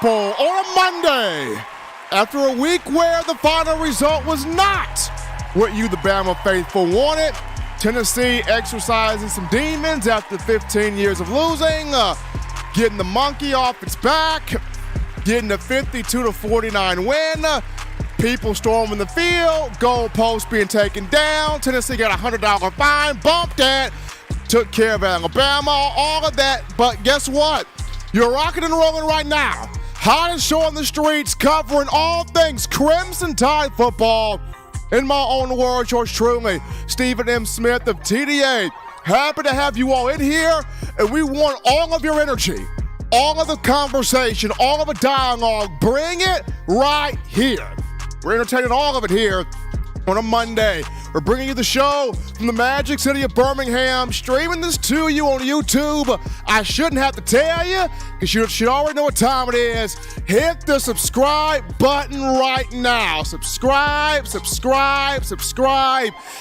On a Monday, after a week where the final result was not what you, the Bama faithful, wanted, Tennessee exercising some demons after 15 years of losing, getting the monkey off its back, getting a 52-49 win, people storming the field, goalposts being taken down, Tennessee got a $100 fine, bumped that, took care of Alabama, all of that, but guess what? You're rocking and rolling right now. Hottest show on the streets, covering all things Crimson Tide football. In my own words, yours truly, Stephen M. Smith of TDA. Happy to have you all in here, and we want all of your energy, all of the conversation, all of the dialogue. Bring it right here. We're entertaining all of it here on a Monday. We're bringing you the show from the Magic City of Birmingham, streaming this to you on YouTube. I shouldn't have to tell you, because you should already know what time it is. Hit the subscribe button right now. Subscribe.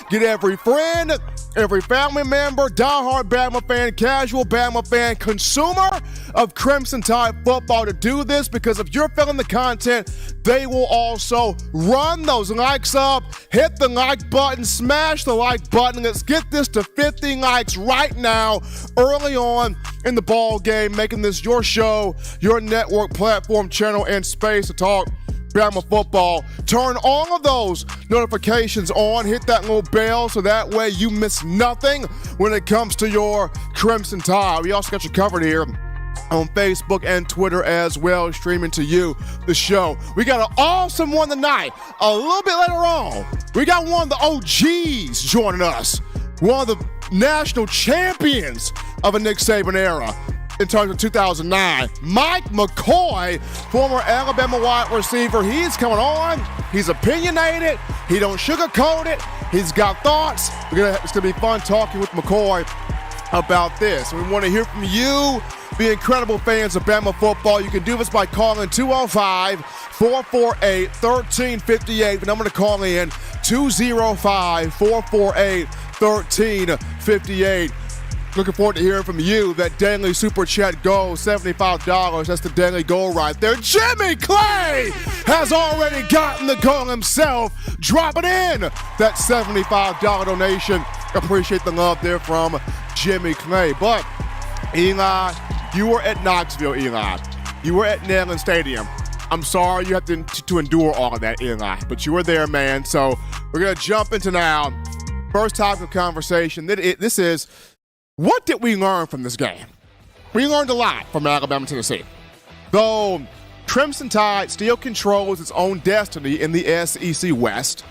Get every friend, every family member, diehard Bama fan, casual Bama fan, consumer of Crimson Tide football to do this, because if you're feeling the content, they will also run those likes up. Hit the like button, smash the like button. Let's get this to 50 likes right now, early on in the ball game, making this your show, your network, platform, channel, and space to talk Bama football. Turn all of those notifications on. Hit that little bell so that way you miss nothing when it comes to your Crimson Tide. We also got you covered here on Facebook and Twitter as well, streaming to you the show. We got an awesome one tonight. A little bit later on, we got one of the OGs joining us, one of the national champions of a Nick Saban era in terms of 2009. Mike McCoy, former Alabama wide receiver, he's coming on. He's opinionated. He don't sugarcoat it. He's got thoughts. It's going to be fun talking with McCoy about this. We want to hear from you, the incredible fans of Bama football. You can do this by calling 205-448-1358. The number to call in, 205-448-1358. Looking forward to hearing from you. That daily super chat goal, $75. That's the daily goal right there. Jimmy Clay has already gotten the goal himself, dropping in that $75 donation. Appreciate the love there from Jimmy Clay. But Eli, you were at Knoxville, Eli. You were at Neyland Stadium. I'm sorry you have to endure all of that, Eli, but you were there, man. So we're going to jump into now. First topic of conversation. This is, what did we learn from this game? We learned a lot from Alabama, Tennessee. Though Crimson Tide still controls its own destiny in the SEC West,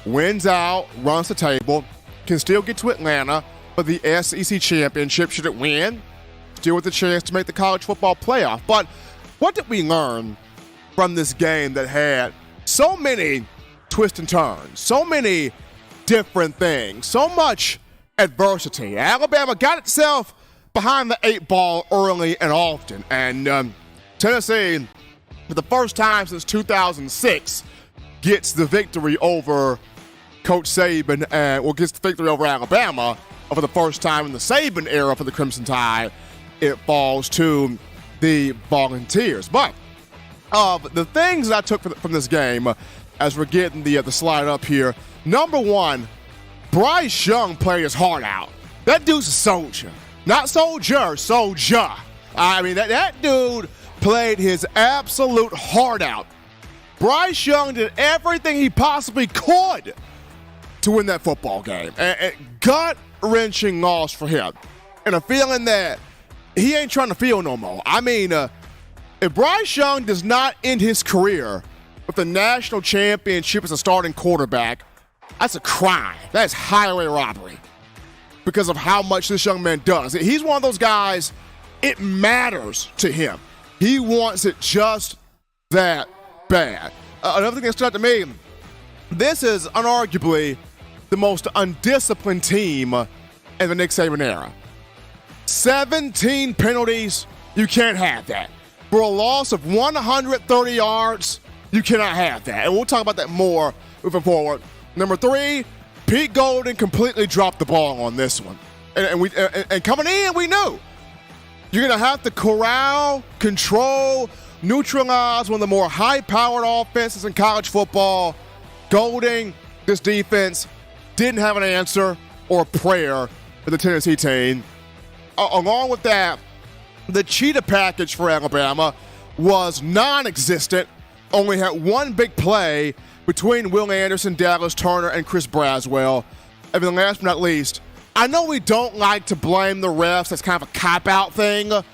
wins out, runs the table, can still get to Atlanta for the SEC championship should it win, still with a chance to make the college football playoff. But what did we learn from this game that had so many twists and turns, so many different things, so much adversity? Alabama got itself behind the 8 ball early and often, and Tennessee, for the first time since 2006, gets the victory over Coach Saban, gets the victory over Alabama. For the first time in the Saban era for the Crimson Tide, it falls to the Volunteers. But the things that I took from this game, as we're getting the slide up here, number one, Bryce Young played his heart out. That dude's a soldier. Not soldier, soldier. I mean, that dude played his absolute heart out. Bryce Young did everything he possibly could to win that football game. And gut-wrenching loss for him. And a feeling that he ain't trying to feel no more. I mean, if Bryce Young does not end his career with the national championship as a starting quarterback, that's a crime. That is highway robbery because of how much this young man does. He's one of those guys, it matters to him. He wants it just that bad. Another thing that stood out to me, this is unarguably the most undisciplined team in the Nick Saban era. 17 penalties, you can't have that. For a loss of 130 yards, you cannot have that. And we'll talk about that more moving forward. Number 3, Pete Golden completely dropped the ball on this one. And coming in, we knew you're going to have to corral, control, neutralize one of the more high-powered offenses in college football. Golden, this defense, didn't have an answer or a prayer for the Tennessee team. Along with that, the cheetah package for Alabama was non-existent. Only had one big play between Will Anderson, Dallas Turner, and Chris Braswell. And then last but not least, I know we don't like to blame the refs. That's kind of a cop-out thing. But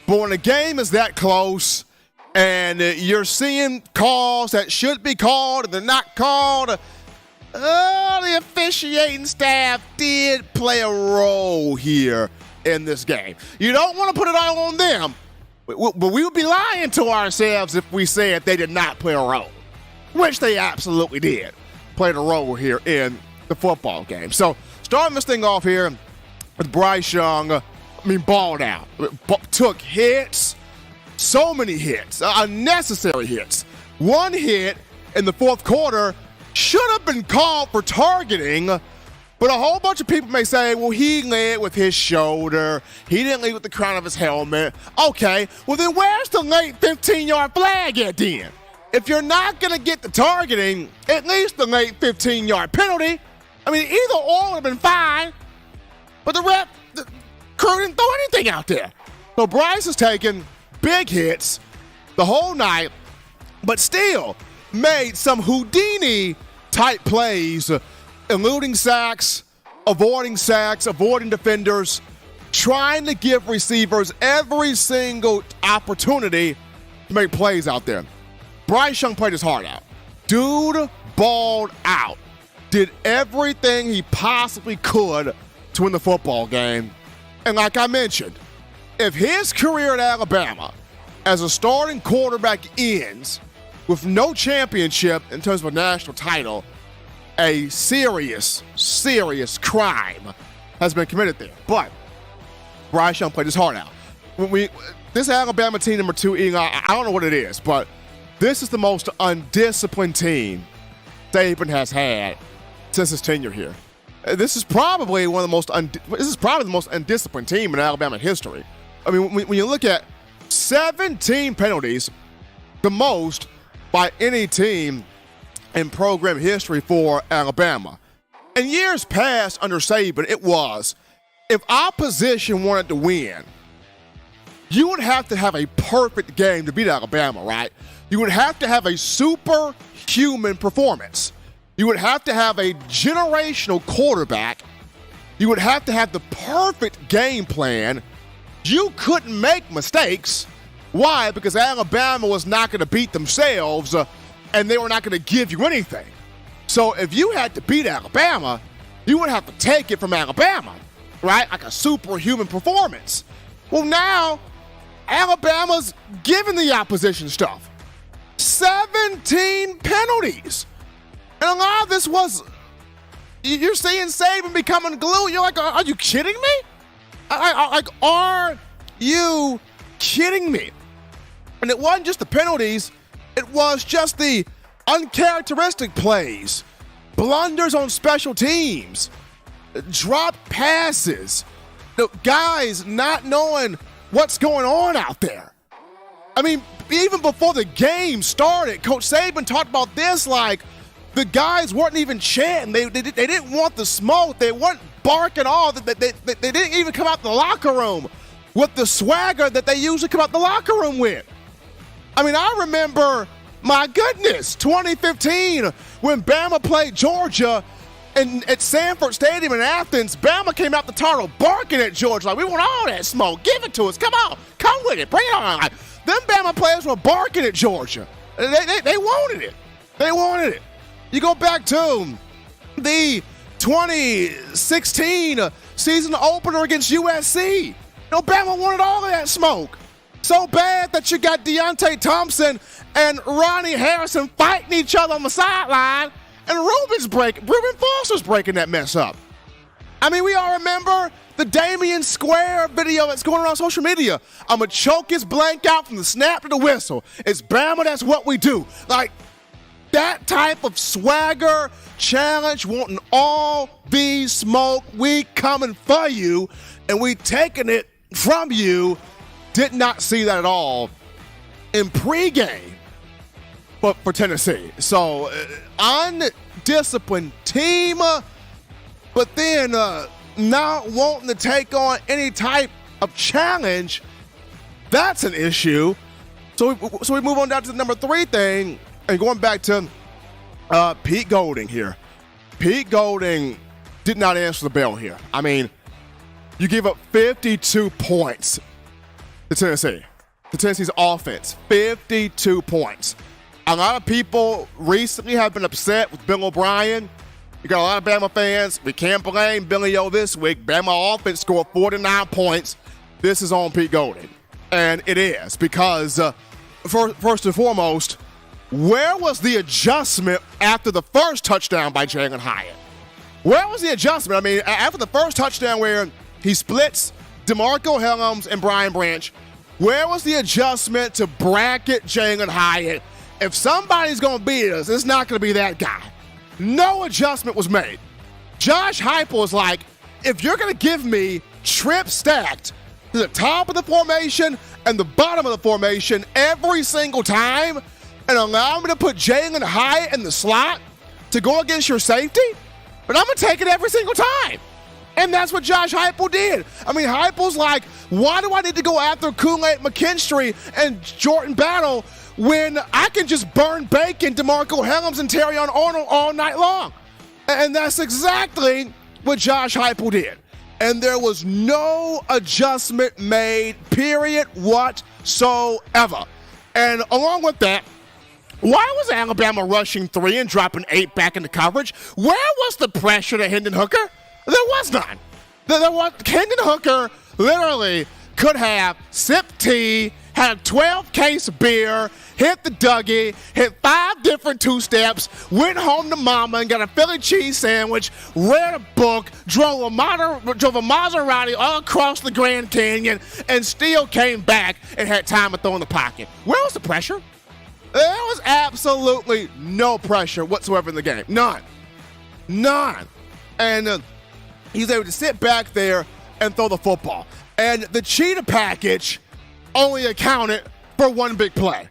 when a game is that close and you're seeing calls that should be called and they're not called, the officiating staff did play a role here in this game. You don't want to put it all on them, but we would be lying to ourselves if we said they did not play a role, which they absolutely did. Played a role here in the football game. So starting this thing off here with Bryce Young, balled out. Took hits, so many hits, unnecessary hits. One hit in the fourth quarter should have been called for targeting, but a whole bunch of people may say, well, he led with his shoulder. He didn't lead with the crown of his helmet. Okay, well then where's the late 15-yard flag at then? If you're not going to get the targeting, at least the late 15-yard penalty. Either or would have been fine, but the crew didn't throw anything out there. So Bryce has taken big hits the whole night, but still made some Houdini-type plays, eluding sacks, avoiding defenders, trying to give receivers every single opportunity to make plays out there. Bryce Young played his heart out. Dude balled out. Did everything he possibly could to win the football game. And like I mentioned, if his career at Alabama as a starting quarterback ends with no championship in terms of a national title, a serious, serious crime has been committed there. But Bryce Young played his heart out. This Alabama team, number 2, I don't know what it is, but this is the most undisciplined team Saban has had since his tenure here. This is probably the most undisciplined team in Alabama history. When you look at 17 penalties, the most by any team in program history for Alabama. In years past under Saban, it was, if opposition wanted to win, you would have to have a perfect game to beat Alabama, right? You would have to have a superhuman performance. You would have to have a generational quarterback. You would have to have the perfect game plan. You couldn't make mistakes. Why? Because Alabama was not going to beat themselves, and they were not going to give you anything. So if you had to beat Alabama, you would have to take it from Alabama, right? Like a superhuman performance. Well, now Alabama's giving the opposition stuff. 17 penalties. And a lot of this was, you're seeing Saban becoming glue. You're like, are you kidding me? Are you kidding me? And it wasn't just the penalties. It was just the uncharacteristic plays, blunders on special teams, dropped passes, the guys not knowing what's going on out there. Even before the game started, Coach Saban talked about this like the guys weren't even chanting. They didn't want the smoke. They weren't barking all. They didn't even come out the locker room with the swagger that they usually come out the locker room with. I remember, my goodness, 2015 when Bama played Georgia and at Sanford Stadium in Athens. Bama came out the tunnel barking at Georgia like, we want all that smoke. Give it to us. Come on. Come with it. Bring it on. Them Bama players were barking at Georgia. They wanted it. They wanted it. You go back to the 2016 season opener against USC. Bama wanted all of that smoke. So bad that you got Deontay Thompson and Ronnie Harrison fighting each other on the sideline, and Reuben Foster's breaking that mess up. I mean, we all remember the Damian Square video that's going around social media. I'm going to choke his blank out from the snap to the whistle. It's Bama, that's what we do. Like, that type of swagger, challenge, wanting all the smoke, we coming for you, and we taking it from you. Did not see that at all in pregame, but for Tennessee. So, undisciplined team, but then not wanting to take on any type of challenge, that's an issue. So we move on down to the number 3 thing, and going back to Pete Golding here. Pete Golding did not answer the bell here. I mean, you give up 52 points to Tennessee. To Tennessee's offense, 52 points. A lot of people recently have been upset with Bill O'Brien. You got a lot of Bama fans. We can't blame Billy O this week. Bama offense scored 49 points. This is on Pete Golding. And it is because, first and foremost, where was the adjustment after the first touchdown by Jalen Hyatt? Where was the adjustment? I mean, after the first touchdown where he splits DeMarco Hellams and Brian Branch, where was the adjustment to bracket Jalen Hyatt? If somebody's going to beat us, it's not going to be that guy. No adjustment was made. Josh Heupel is like, if you're going to give me trip stacked to the top of the formation and the bottom of the formation every single time and allow me to put Jalen Hyatt in the slot to go against your safety, but I'm going to take it every single time. And that's what Josh Heupel did. I mean, Heupel's like, why do I need to go after Kool-Aid McKinstry and Jordan Battle when I can just burn bacon DeMarco Hellams and Terrion Arnold all night long? And that's exactly what Josh Heupel did. And there was no adjustment made, period, whatsoever. And along with that, why was Alabama rushing 3 and dropping 8 back into coverage? Where was the pressure to Hendon Hooker? There was none. Hendon Hooker literally could have sipped tea, had a 12-case beer, hit the Dougie, hit 5 different two-steps, went home to mama and got a Philly cheese sandwich, read a book, drove a Maserati all across the Grand Canyon, and still came back and had time to throw in the pocket. Where was the pressure? There was absolutely no pressure whatsoever in the game. None. And he's able to sit back there and throw the football. And the cheetah package only accounted for one big play.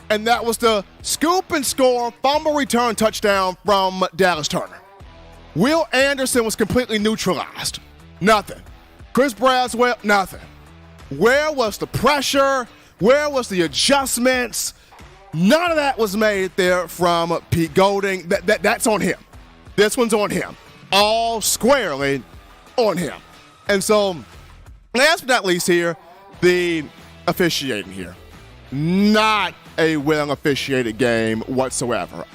And that was the scoop and score fumble return touchdown from Dallas Turner. Will Anderson was completely neutralized. Nothing. Chris Braswell, nothing. Where was the pressure? Where was the adjustments? None of that was made there from Pete Golding. That's on him. This one's on him. All squarely on him. And so, last but not least here, the officiating here. Not a well officiated game whatsoever.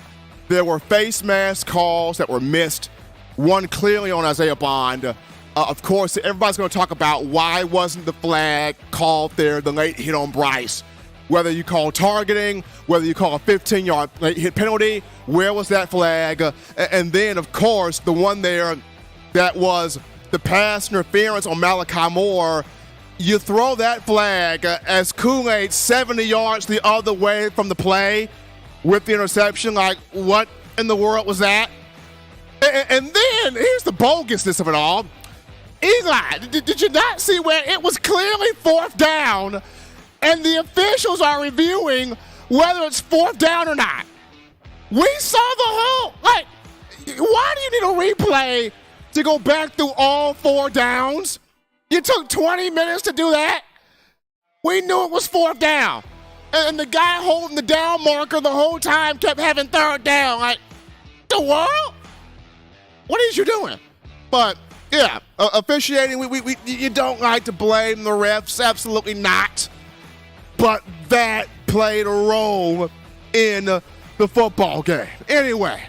There were face mask calls that were missed. One clearly on Isaiah Bond. Of course, everybody's going to talk about why wasn't the flag called there, the late hit on Bryce. Whether you call targeting, whether you call a 15-yard late hit penalty, where was that flag? And then, of course, the one there that was the pass interference on Malachi Moore. You throw that flag as Kool-Aid 70 yards the other way from the play with the interception. Like, what in the world was that? And then, here's the bogusness of it all. Eli, did you not see where it was clearly 4th down and the officials are reviewing whether it's 4th down or not? We saw the whole, like, why do you need a replay to go back through all 4 downs? You took 20 minutes to do that? We knew it was 4th down. And the guy holding the down marker the whole time kept having 3rd down. Like, the world? What is you doing? But, yeah, officiating, you don't like to blame the refs. Absolutely not. But that played a role in the football game. Anyway,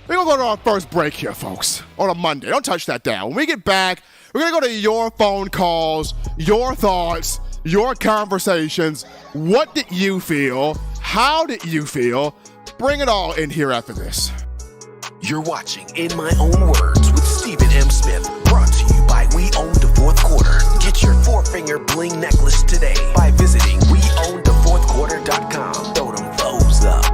we're going to go to our first break here, folks, on a Monday. Don't touch that down. When we get back, we're going to go to your phone calls, your thoughts, your conversations. What did you feel? How did you feel? Bring it all in here after this. You're watching In My Own Words with Stephen M. Smith, brought to you by We Own the Fourth Quarter. Get your four-finger bling necklace today by visiting weownthefourthquarter.com. Throw them foes up.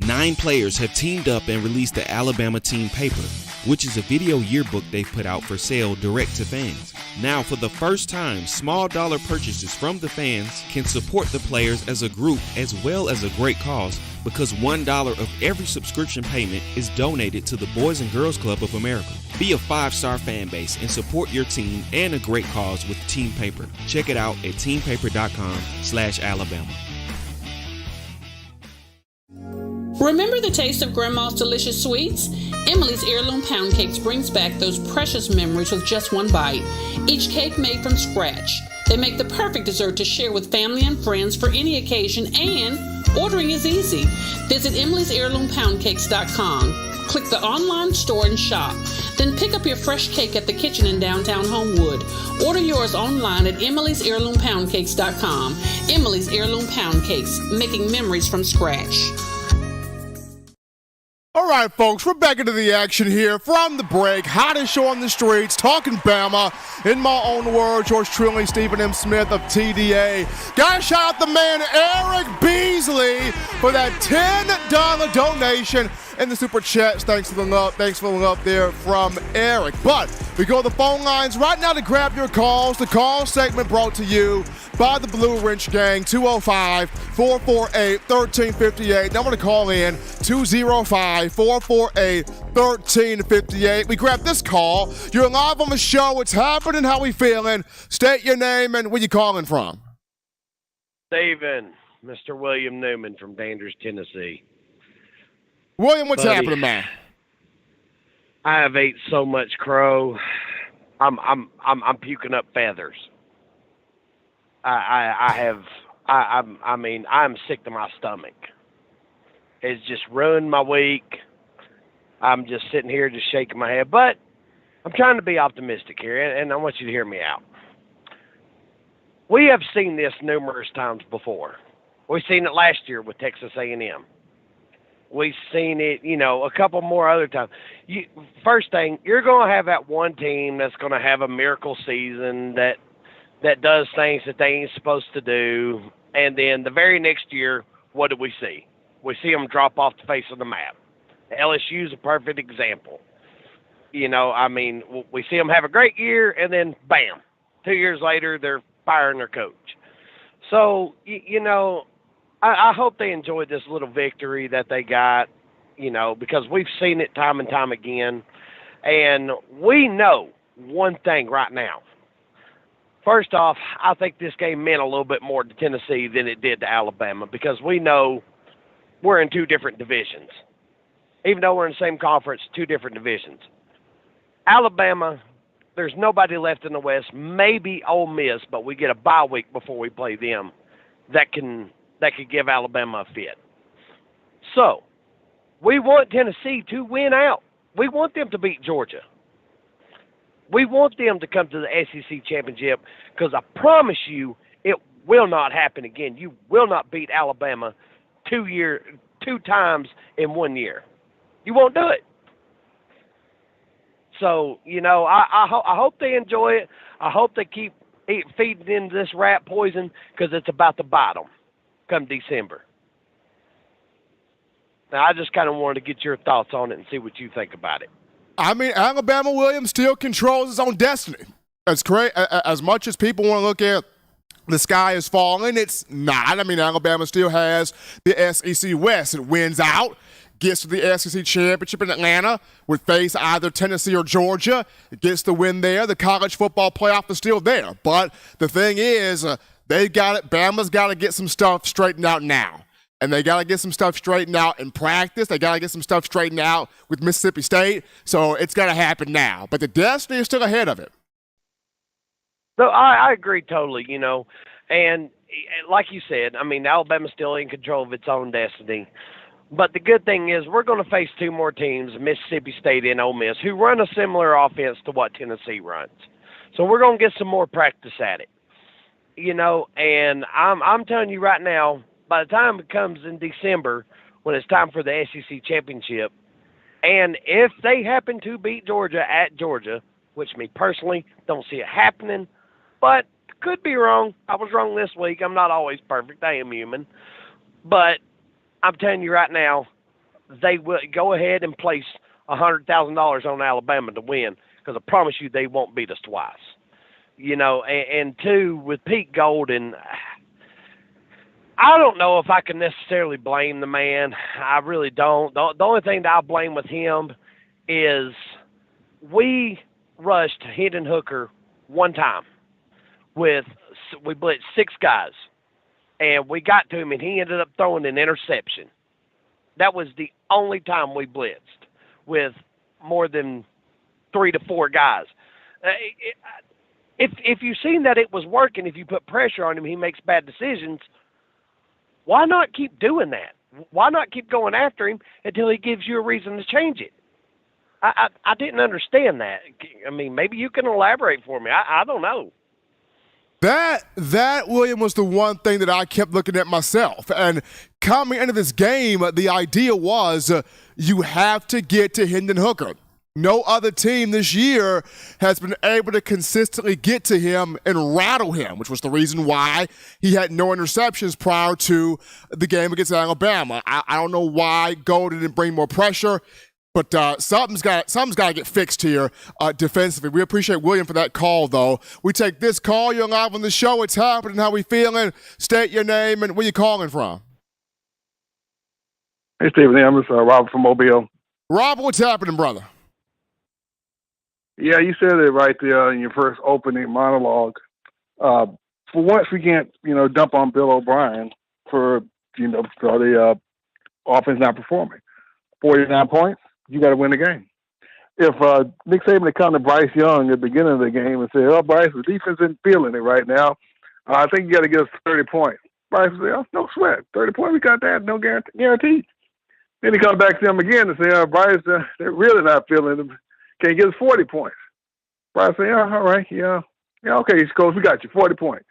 9 players have teamed up and released the Alabama Team Paper, which is a video yearbook they've put out for sale direct to fans. Now, for the first time, small dollar purchases from the fans can support the players as a group as well as a great cause, because $1 of every subscription payment is donated to the Boys and Girls Club of America. Be a 5-star fan base and support your team and a great cause with Team Paper. Check it out at teampaper.com/Alabama. Remember the taste of Grandma's delicious sweets? Emily's Heirloom Pound Cakes brings back those precious memories with just one bite. Each cake made from scratch. They make the perfect dessert to share with family and friends for any occasion, and ordering is easy. Visit emily'sheirloompoundcakes.com. Click the online store and shop. Then pick up your fresh cake at the kitchen in downtown Homewood. Order yours online at emily'sheirloompoundcakes.com. Emily's Heirloom Pound Cakes, making memories from scratch. All right, folks, we're back into the action here from the break. Hottest show on the streets, talking Bama. In my own words, yours truly, Stephen M. Smith of TDA. Gotta shout out the man, Eric Beasley, for that $10 donation in the Super Chat. Thanks for the love. Thanks for the love there from Eric. But we go to the phone lines right now to grab your calls. The call segment brought to you by the Blue Wrench Gang, 205-448-1358. Now I'm going to call in 205-448-1358. We grab this call. You're live on the show. What's happening? How we feeling? State your name and where you calling from. Stephen, Mr. William Newman from Danders, Tennessee. William, what's Buddy, happening, man? I have ate so much crow. I'm puking up feathers. I'm sick to my stomach. It's just ruined my week. I'm just sitting here just shaking my head. But I'm trying to be optimistic here, and I want you to hear me out. We have seen this numerous times before. We've seen it last year with Texas A&M. We've seen it, a couple more other times. First thing, you're going to have that one team that's going to have a miracle season that does things that they ain't supposed to do. And then the very next year, what do we see? We see them drop off the face of the map. LSU is a perfect example. We see them have a great year, and then, bam, 2 years later, they're firing their coach. So, I hope they enjoyed this little victory that they got, because we've seen it time and time again. And we know one thing right now. First off, I think this game meant a little bit more to Tennessee than it did to Alabama, because we know we're in two different divisions. Even though we're in the same conference, two different divisions. Alabama, there's nobody left in the West, maybe Ole Miss, but we get a bye week before we play them that could give Alabama a fit. So, we want Tennessee to win out. We want them to beat Georgia. We want them to come to the SEC championship, because I promise you it will not happen again. You will not beat Alabama two times in 1 year. You won't do it. So, I hope they enjoy it. I hope they keep feeding into this rat poison, because it's about to bite them come December. Now, I just kind of wanted to get your thoughts on it and see what you think about it. I mean, Alabama, Williams, still controls his own destiny. As great as much as people want to look at the sky is falling, it's not. I mean, Alabama still has the SEC West. It wins out, gets to the SEC Championship in Atlanta, would face either Tennessee or Georgia. It gets the win there. The college football playoff is still there. But the thing is, Bama's got to get some stuff straightened out now. And they got to get some stuff straightened out in practice. They got to get some stuff straightened out with Mississippi State. So it's going to happen now. But the destiny is still ahead of it. So I agree totally, and like you said, I mean, Alabama's still in control of its own destiny. But the good thing is we're going to face two more teams, Mississippi State and Ole Miss, who run a similar offense to what Tennessee runs. So we're going to get some more practice at it. And I'm telling you right now, by the time it comes in December, when it's time for the SEC championship, and if they happen to beat Georgia at Georgia, which me personally don't see it happening, but could be wrong. I was wrong this week. I'm not always perfect. I am human. But I'm telling you right now, they will go ahead and place $100,000 on Alabama to win, because I promise you they won't beat us twice. And two, with Pete Golden, I don't know if I can necessarily blame the man. I really don't. The only thing that I blame with him is we rushed Hendon Hooker one time. We blitzed 6 guys, and we got to him, and he ended up throwing an interception. That was the only time we blitzed with more than 3 to 4 guys. If you've seen that it was working, if you put pressure on him, he makes bad decisions, why not keep doing that? Why not keep going after him until he gives you a reason to change it? I didn't understand that. I mean, maybe you can elaborate for me. I don't know. That William, was the one thing that I kept looking at myself. And coming into this game, the idea was you have to get to Hendon Hooker. No other team this year has been able to consistently get to him and rattle him, which was the reason why he had no interceptions prior to the game against Alabama. I don't know why Golden didn't bring more pressure, but something's got to get fixed here defensively. We appreciate William for that call, though. We take this call. You're live on the show. It's happening. How we feeling? State your name and where you calling from. Hey, Stephen. I'm just Robert from Mobile. Robert, what's happening, brother? Yeah, you said it right there in your first opening monologue. For once, we can't, dump on Bill O'Brien for the offense not performing. 49 points, you got to win the game. If Nick Saban had come to Bryce Young at the beginning of the game and said, "Oh, Bryce, the defense isn't feeling it right now. I think you got to get us 30 points." Bryce would say, "Oh, no sweat. 30 points, we got that. No guarantee." Then he comes back to him again and say, "Oh, Bryce, they're really not feeling it. Can you get us 40 points?" Bryce say, "Yeah, all right, yeah, okay, Coach, we got you 40 points."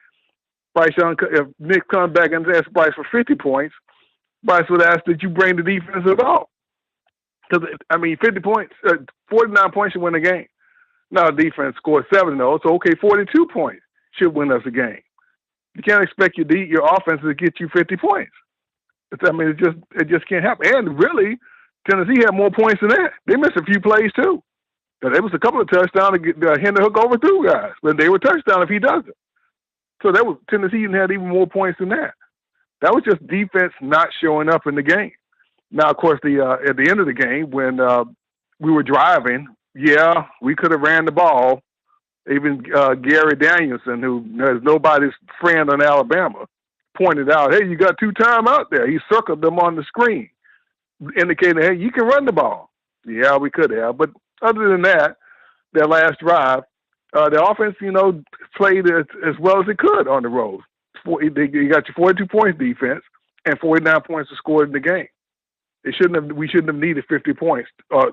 Bryce Young, if Nick comes back and asks Bryce for 50 points, Bryce would ask that you bring the defense at all. Because 50 points, 49 points should win the game. Now the defense scored 7 though, so okay, 42 points should win us a game. You can't expect your offense to get you 50 points. It just can't happen. And really, Tennessee had more points than that. They missed a few plays too. There was a couple of touchdowns to get Hendon Hook over 2 guys, but they were touchdowns if he doesn't. So Tennessee had even more points than that. That was just defense not showing up in the game. Now, of course, at the end of the game when we were driving, yeah, we could have ran the ball. Even Gary Danielson, who is nobody's friend on Alabama, pointed out, "Hey, you got 2 timeouts there." He circled them on the screen, indicating, "Hey, you can run the ball." Yeah, we could have, but other than that, their last drive, the offense, played as well as it could on the road. You got your 42 points defense and 49 points to score in the game. We shouldn't have needed 50 points.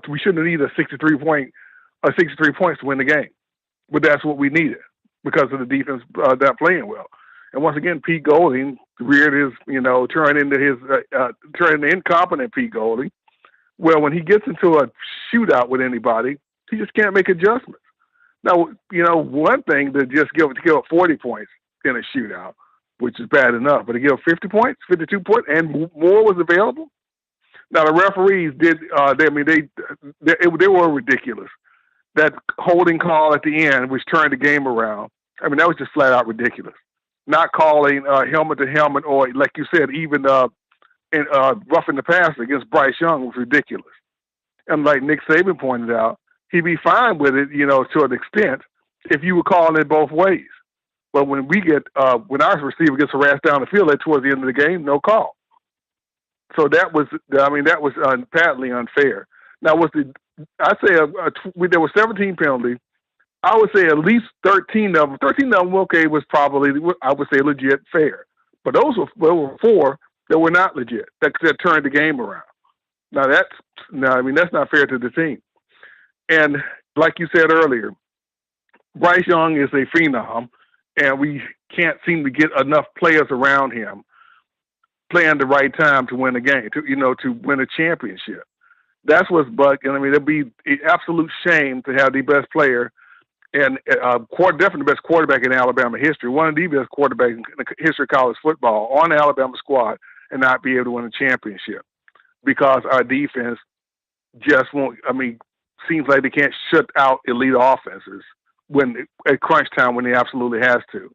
We shouldn't have needed 63 points to win the game. But that's what we needed because of the defense not playing well. And once again, Pete Golding reared turned into incompetent Pete Golding. Well, when he gets into a shootout with anybody, he just can't make adjustments. Now, one thing to just give up 40 points in a shootout, which is bad enough, but to give 50 points, 52 points, and more was available. Now, the referees they were ridiculous. That holding call at the end, which turned the game around, that was just flat out ridiculous. Not calling helmet to helmet or, like you said, even roughing the passer against Bryce Young was ridiculous. And like Nick Saban pointed out, he'd be fine with it, to an extent, if you were calling it both ways. But when when our receiver gets harassed down the field towards the end of the game, no call. So that was patently unfair. Now, there were 17 penalties. I would say at least 13 of them. 13 of them, okay, was probably, I would say, legit fair. But those were 4 that were not legit, that turned the game around. Now, that's not fair to the team. And like you said earlier, Bryce Young is a phenom, and we can't seem to get enough players around him playing the right time to win a game, to win a championship. That's what's bugging. I mean, it'd be an absolute shame to have the best player and definitely the best quarterback in Alabama history, one of the best quarterbacks in the history of college football on the Alabama squad, and not be able to win a championship because our defense just won't. I mean, seems like they can't shut out elite offenses at crunch time when they absolutely has to.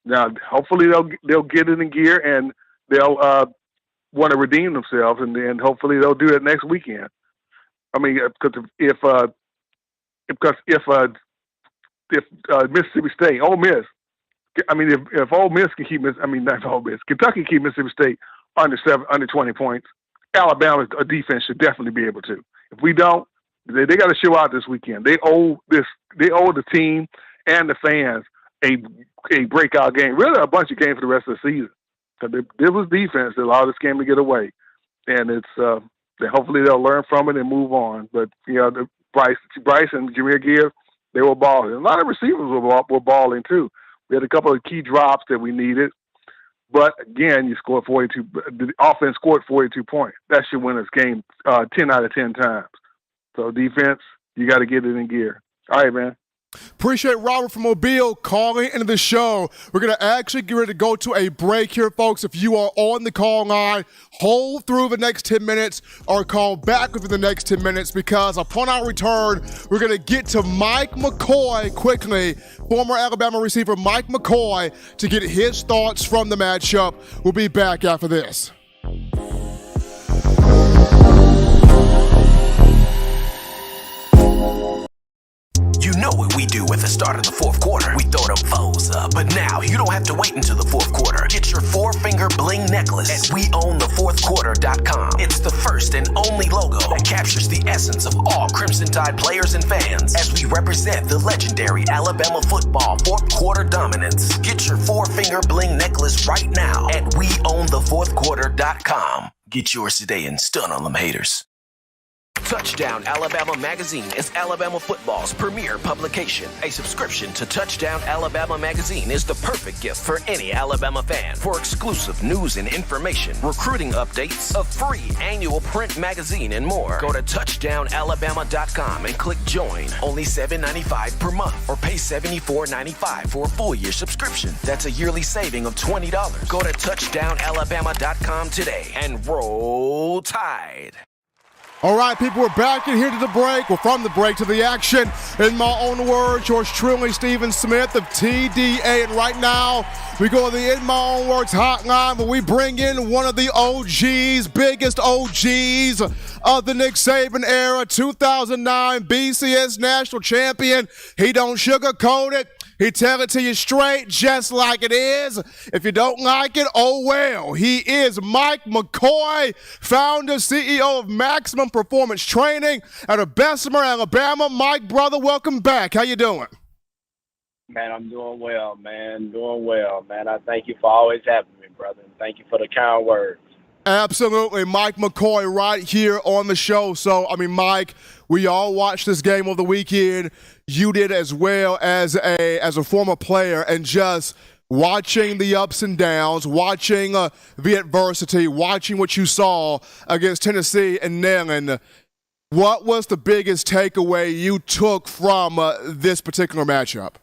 Now, hopefully they'll get it in gear and they'll want to redeem themselves, and then hopefully they'll do it next weekend. I mean, because if Mississippi State, Ole Miss, I mean, if Ole Miss can keep not Ole Miss, Kentucky keep Mississippi State under 20 points, Alabama's defense should definitely be able to. If we don't, they got to show out this weekend. They owe the team and the fans a breakout game, really a bunch of games for the rest of the season. Because it was defense that allowed this game to get away, and it's hopefully they'll learn from it and move on. But Bryce and Jahmyr Gibbs, they were balling. A lot of receivers were balling too. We had a couple of key drops that we needed, but again, you scored 42. The offense scored 42 points. That should win us game 10 out of 10 times. So defense, you got to get it in gear. All right, man. Appreciate Robert from Mobile calling into the show. We're going to actually get ready to go to a break here, folks. If you are on the call line, hold through the next 10 minutes or call back within the next 10 minutes, because upon our return, we're going to get to Mike McCoy quickly, former Alabama receiver Mike McCoy, to get his thoughts from the matchup. We'll be back after this. You know what we do at the start of the fourth quarter. We throw them foes up. But now you don't have to wait until the fourth quarter. Get your 4-finger bling necklace at WeOwnTheFourthQuarter.com. It's the first and only logo that captures the essence of all Crimson Tide players and fans as we represent the legendary Alabama football fourth quarter dominance. Get your 4-finger bling necklace right now at WeOwnTheFourthQuarter.com. Get yours today and stun on them haters. Touchdown Alabama Magazine is Alabama football's premier publication. A subscription to Touchdown Alabama Magazine is the perfect gift for any Alabama fan. For exclusive news and information, recruiting updates, a free annual print magazine, and more, go to touchdownalabama.com and click join. Only $7.95 per month, or pay $74.95 for a full year subscription. That's a yearly saving of $20. Go to touchdownalabama.com today and roll Tide. All right, people, we're back in here to the break. We're from the break to the action. In my own words, yours truly, Stephen Smith of TDA. And right now, we go to the In My Own Words hotline, but we bring in one of the OGs, biggest OGs of the Nick Saban era, 2009 BCS national champion. He don't sugarcoat it. He tell it to you straight, just like it is. If you don't like it, oh well. He is Mike McCoy, founder, CEO of Maximum Performance Training out of Bessemer, Alabama. Mike, brother, welcome back. How you doing? Man, I'm doing well, man. Doing well, man. I thank you for always having me, brother. And thank you for the kind words. Absolutely. Mike McCoy right here on the show. So, Mike, we all watched this game over the weekend. You did as well as a former player, and just watching the ups and downs, watching the adversity, watching what you saw against Tennessee and Neyland. What was the biggest takeaway you took from this particular matchup?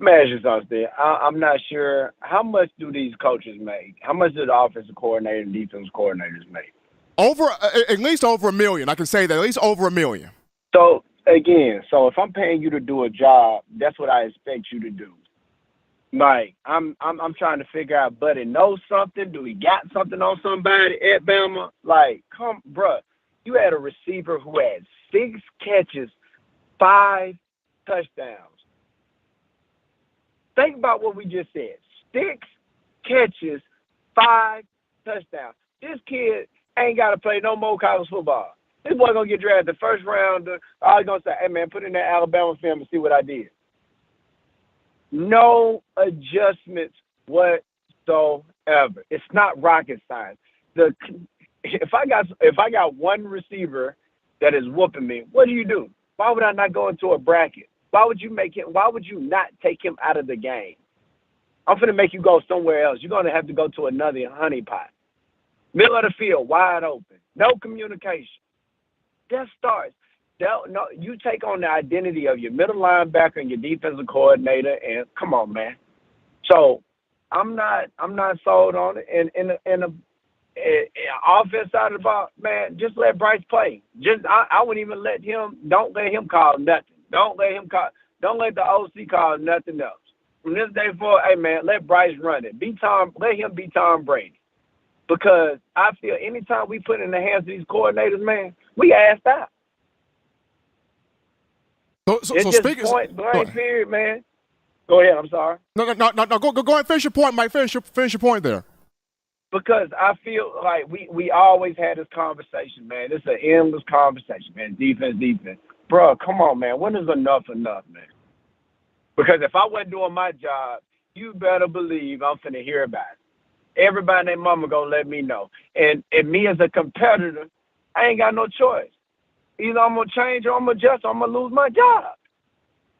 Man, it's just there. I'm not sure. How much do these coaches make? How much do the offensive coordinator and defensive coordinators make? At least over $1 million. I can say that, at least over $1 million. So, again, if I'm paying you to do a job, that's what I expect you to do. Like, I'm trying to figure out, Buddy knows something? Do he got something on somebody at Bama? Like, bruh, you had a receiver who had 6 catches, 5 touchdowns. Think about what we just said. 6 catches, 5 touchdowns. This kid ain't got to play no more college football. This boy going to get drafted the first round. I was going to say, hey, man, put in that Alabama film and see what I did. No adjustments whatsoever. whatsoever. It's not rocket science. If I got one receiver that is whooping me, what do? Why would I not go into a bracket? Why would you not take him out of the game? I'm finna make you go somewhere else. You're gonna have to go to another honeypot. Middle of the field, wide open. No communication. That starts. No, you take on the identity of your middle linebacker and your defensive coordinator, and come on, man. So I'm not sold on it. And in the offense side of the ball, man, just let Bryce play. I wouldn't even let him. Don't let him call nothing. Don't let the OC call nothing else. From this day forward, hey man, let Bryce run it. Let him be Tom Brady. Because I feel anytime we put in the hands of these coordinators, man, we assed out. So speaking point blank period, man. Go ahead. I'm sorry. No. Go ahead and finish your point, Mike. Finish your point there. Because I feel like we always had this conversation, man. It's an endless conversation, man. Defense. Bro, come on, man. When is enough, man? Because if I wasn't doing my job, you better believe I'm finna hear about it. Everybody and their mama gonna let me know. And me as a competitor, I ain't got no choice. Either I'm gonna change or I'm gonna adjust or I'm gonna lose my job.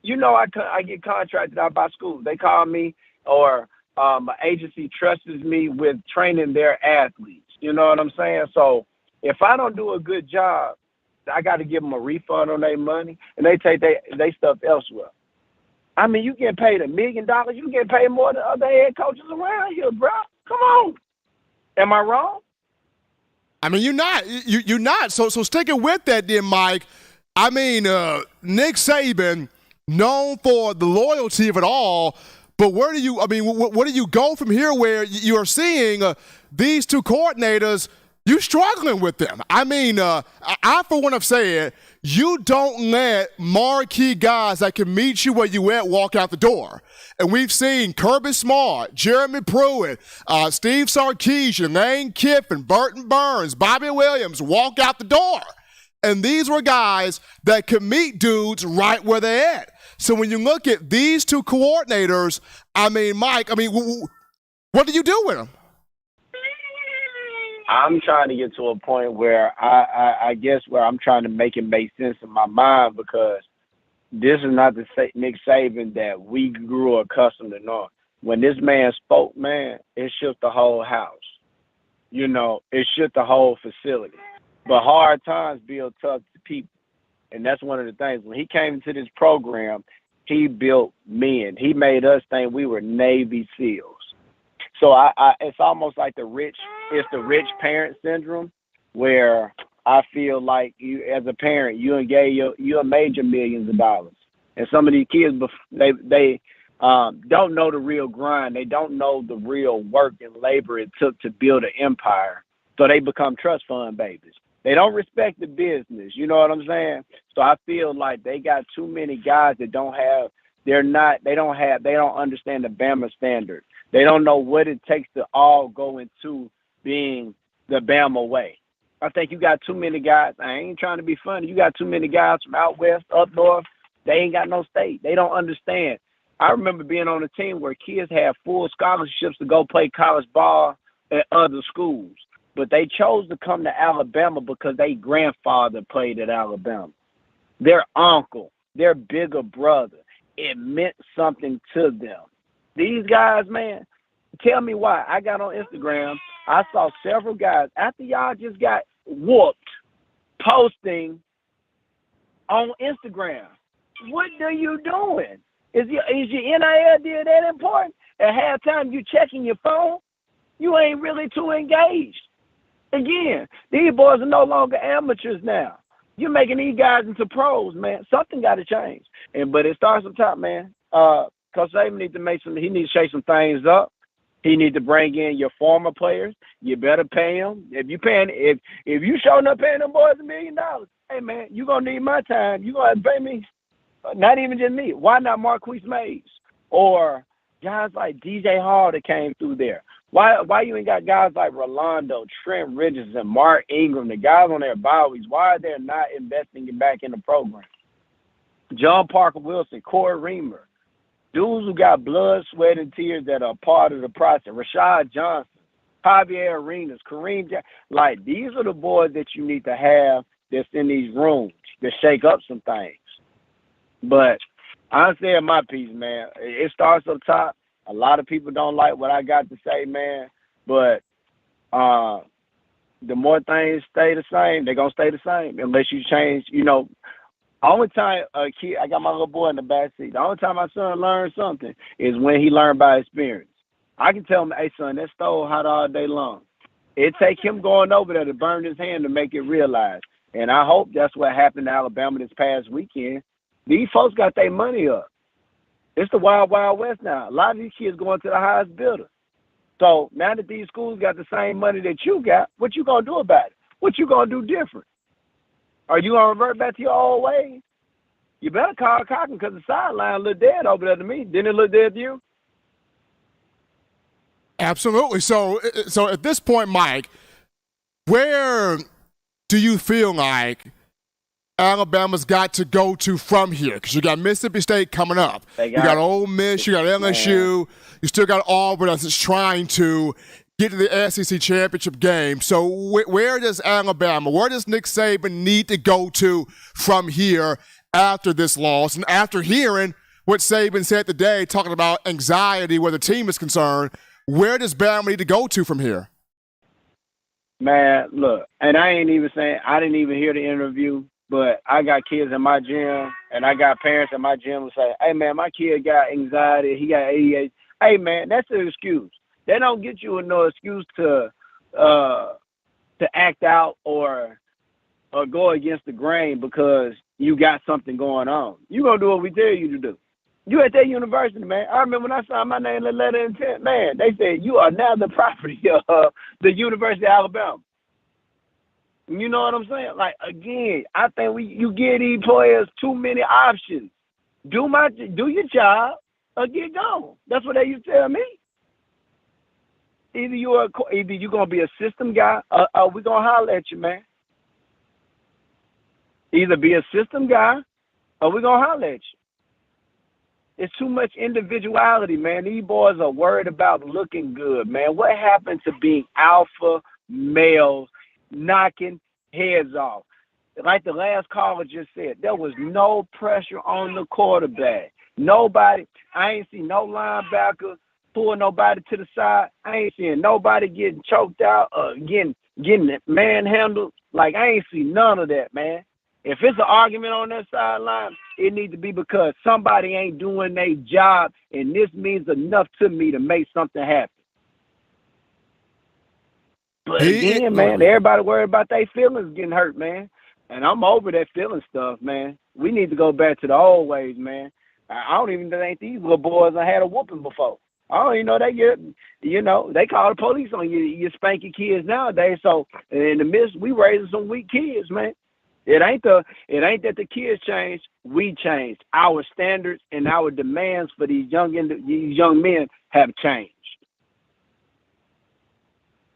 You know, I get contracted out by schools. They call me, or an agency trusts me with training their athletes. You know what I'm saying? So if I don't do a good job, I got to give them a refund on their money, and they take they stuff elsewhere. I mean, you get paid $1 million. You get paid more than other head coaches around here, bro. Come on. Am I wrong? I mean, you're not. You're not. So sticking with that then, Mike, I mean, Nick Saban, known for the loyalty of it all, but where do you go from here where you are seeing these two coordinators, you struggling with them? I mean, I for one have said, you don't let marquee guys that can meet you where you at walk out the door. And we've seen Kirby Smart, Jeremy Pruitt, Steve Sarkisian, Lane Kiffin, Burton Burns, Bobby Williams walk out the door. And these were guys that could meet dudes right where they're at. So when you look at these two coordinators, I mean, Mike, what do you do with them? I'm trying to get to a point where I guess where I'm trying to make it make sense in my mind, because this is not the Nick Saban that we grew accustomed to knowing. When this man spoke, man, it shook the whole house. You know, it shook the whole facility. But hard times build tough people. And that's one of the things. When he came into this program, he built men. He made us think we were Navy SEALs. So it's almost like the rich parent syndrome, where I feel like you, as a parent, you made your millions of dollars. And some of these kids, they don't know the real grind. They don't know the real work and labor it took to build an empire. So they become trust fund babies. They don't respect the business. You know what I'm saying? So I feel like they got too many guys that don't understand the Bama standard. They don't know what it takes to all go into being the Bama way. I think you got too many guys. I ain't trying to be funny. You got too many guys from out west, up north. They ain't got no state. They don't understand. I remember being on a team where kids had full scholarships to go play college ball at other schools. But they chose to come to Alabama because their grandfather played at Alabama. Their uncle, their bigger brother, it meant something to them. These guys, man, tell me why. I got on Instagram, I saw several guys, after y'all just got whooped, posting on Instagram. What are you doing? Is your NIL deal that important? At halftime, you checking your phone? You ain't really too engaged. Again, these boys are no longer amateurs now. You're making these guys into pros, man. Something got to change. But it starts up top, man. Coach Saban needs to shake some things up. He needs to bring in your former players. You better pay them. If you showing up paying them boys $1 million, hey man, you gonna need my time. You gonna have to pay me. Not even just me. Why not Marquise Mays or guys like DJ Hall that came through there? Why you ain't got guys like Rolando, Trent Richardson, Mark Ingram, the guys on their bowies? Why are they not investing back in the program? John Parker Wilson, Corey Reamer. dudes who got blood, sweat, and tears that are part of the process. Rashad Johnson, Javier Arenas, Kareem Jackson. Like, these are the boys that you need to have that's in these rooms to shake up some things. But I'm saying my piece, man. It starts up top. A lot of people don't like what I got to say, man. But the more things stay the same, they're going to stay the same unless you change, Only time a kid, I got my little boy in the back seat. The only time my son learns something is when he learned by experience. I can tell him, hey, son, that stove hot all day long. It take him going over there to burn his hand to make it realize. And I hope that's what happened to Alabama this past weekend. These folks got their money up. It's the wild, wild west now. A lot of these kids going to the highest bidder. So now that these schools got the same money that you got, what you going to do about it? What you going to do different? Are you going to revert back to your old ways? You better call Cochran because the sideline looked dead over there to me. Didn't it look dead to you? Absolutely. So at this point, Mike, where do you feel like Alabama's got to go to from here? Because you got Mississippi State coming up. You got Ole Miss, you got LSU, you still got Auburn that's trying to get to the SEC championship game. So where does Alabama, where does Nick Saban need to go to from here after this loss? And after hearing what Saban said today, talking about anxiety where the team is concerned, where does Bama need to go to from here? Man, look, and I ain't even saying, I didn't even hear the interview, but I got kids in my gym, and I got parents in my gym who say, hey, man, my kid got anxiety, he got ADHD. Hey, man, that's an excuse. They don't get you no excuse to act out or go against the grain because you got something going on. You're going to do what we tell you to do. You at that university, man. I remember when I signed my name in the letter of intent, man, they said, you are now the property of the University of Alabama. You know what I'm saying? Like, again, I think you give these players too many options. Do your job or get gone. That's what they used to tell me. Either you're gonna be a system guy or we're gonna holler at you, man. Either be a system guy or we're gonna holler at you. It's too much individuality, man. These boys are worried about looking good, man. What happened to being alpha males knocking heads off? Like the last caller just said, there was no pressure on the quarterback. Nobody, I ain't seen no linebacker pull nobody to the side. I ain't seeing nobody getting choked out or getting manhandled. Like, I ain't seen none of that, man. If it's an argument on that sideline, it needs to be because somebody ain't doing their job, and this means enough to me to make something happen. But again, man, everybody worried about their feelings getting hurt, man. And I'm over that feeling stuff, man. We need to go back to the old ways, man. I don't even think these little boys have had a whooping before. I don't even know they get, they call the police on you. You spank your kids nowadays. So in the midst, we raising some weak kids, man. It ain't that the kids changed. We changed. Our standards and our demands for these young men have changed.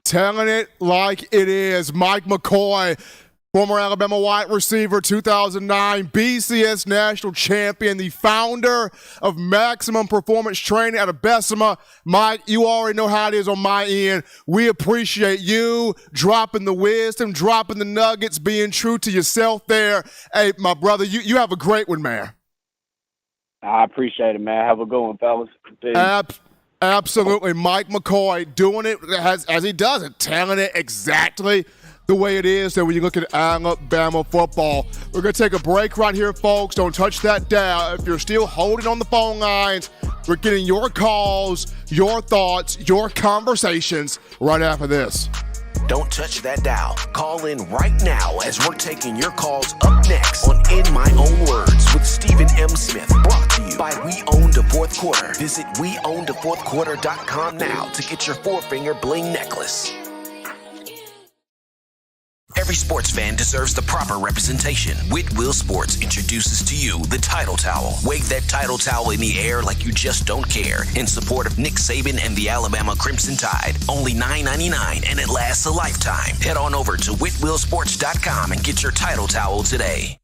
Telling it like it is. Mike McCoy, former Alabama wide receiver, 2009 BCS national champion, the founder of Maximum Performance Training out of Bessemer. Mike, you already know how it is on my end. We appreciate you dropping the wisdom, dropping the nuggets, being true to yourself there. Hey, my brother, you have a great one, man. I appreciate it, man. Have a good one, fellas. Absolutely. Mike McCoy doing it as he does it, telling it exactly the way it is that when you look at Alabama football. We're going to take a break right here, folks. Don't touch that dial. If you're still holding on the phone lines, we're getting your calls, your thoughts, your conversations right after this. Don't touch that dial. Call in right now as we're taking your calls up next on In My Own Words with Stephen M. Smith. Brought to you by We Own the Fourth Quarter. Visit WeOwnTheFourthQuarter.com now to get your four-finger bling necklace. Every sports fan deserves the proper representation. Whitwell Sports introduces to you the Title Towel. Wave that Title Towel in the air like you just don't care in support of Nick Saban and the Alabama Crimson Tide. Only $9.99 and it lasts a lifetime. Head on over to WhitwellSports.com and get your Title Towel today.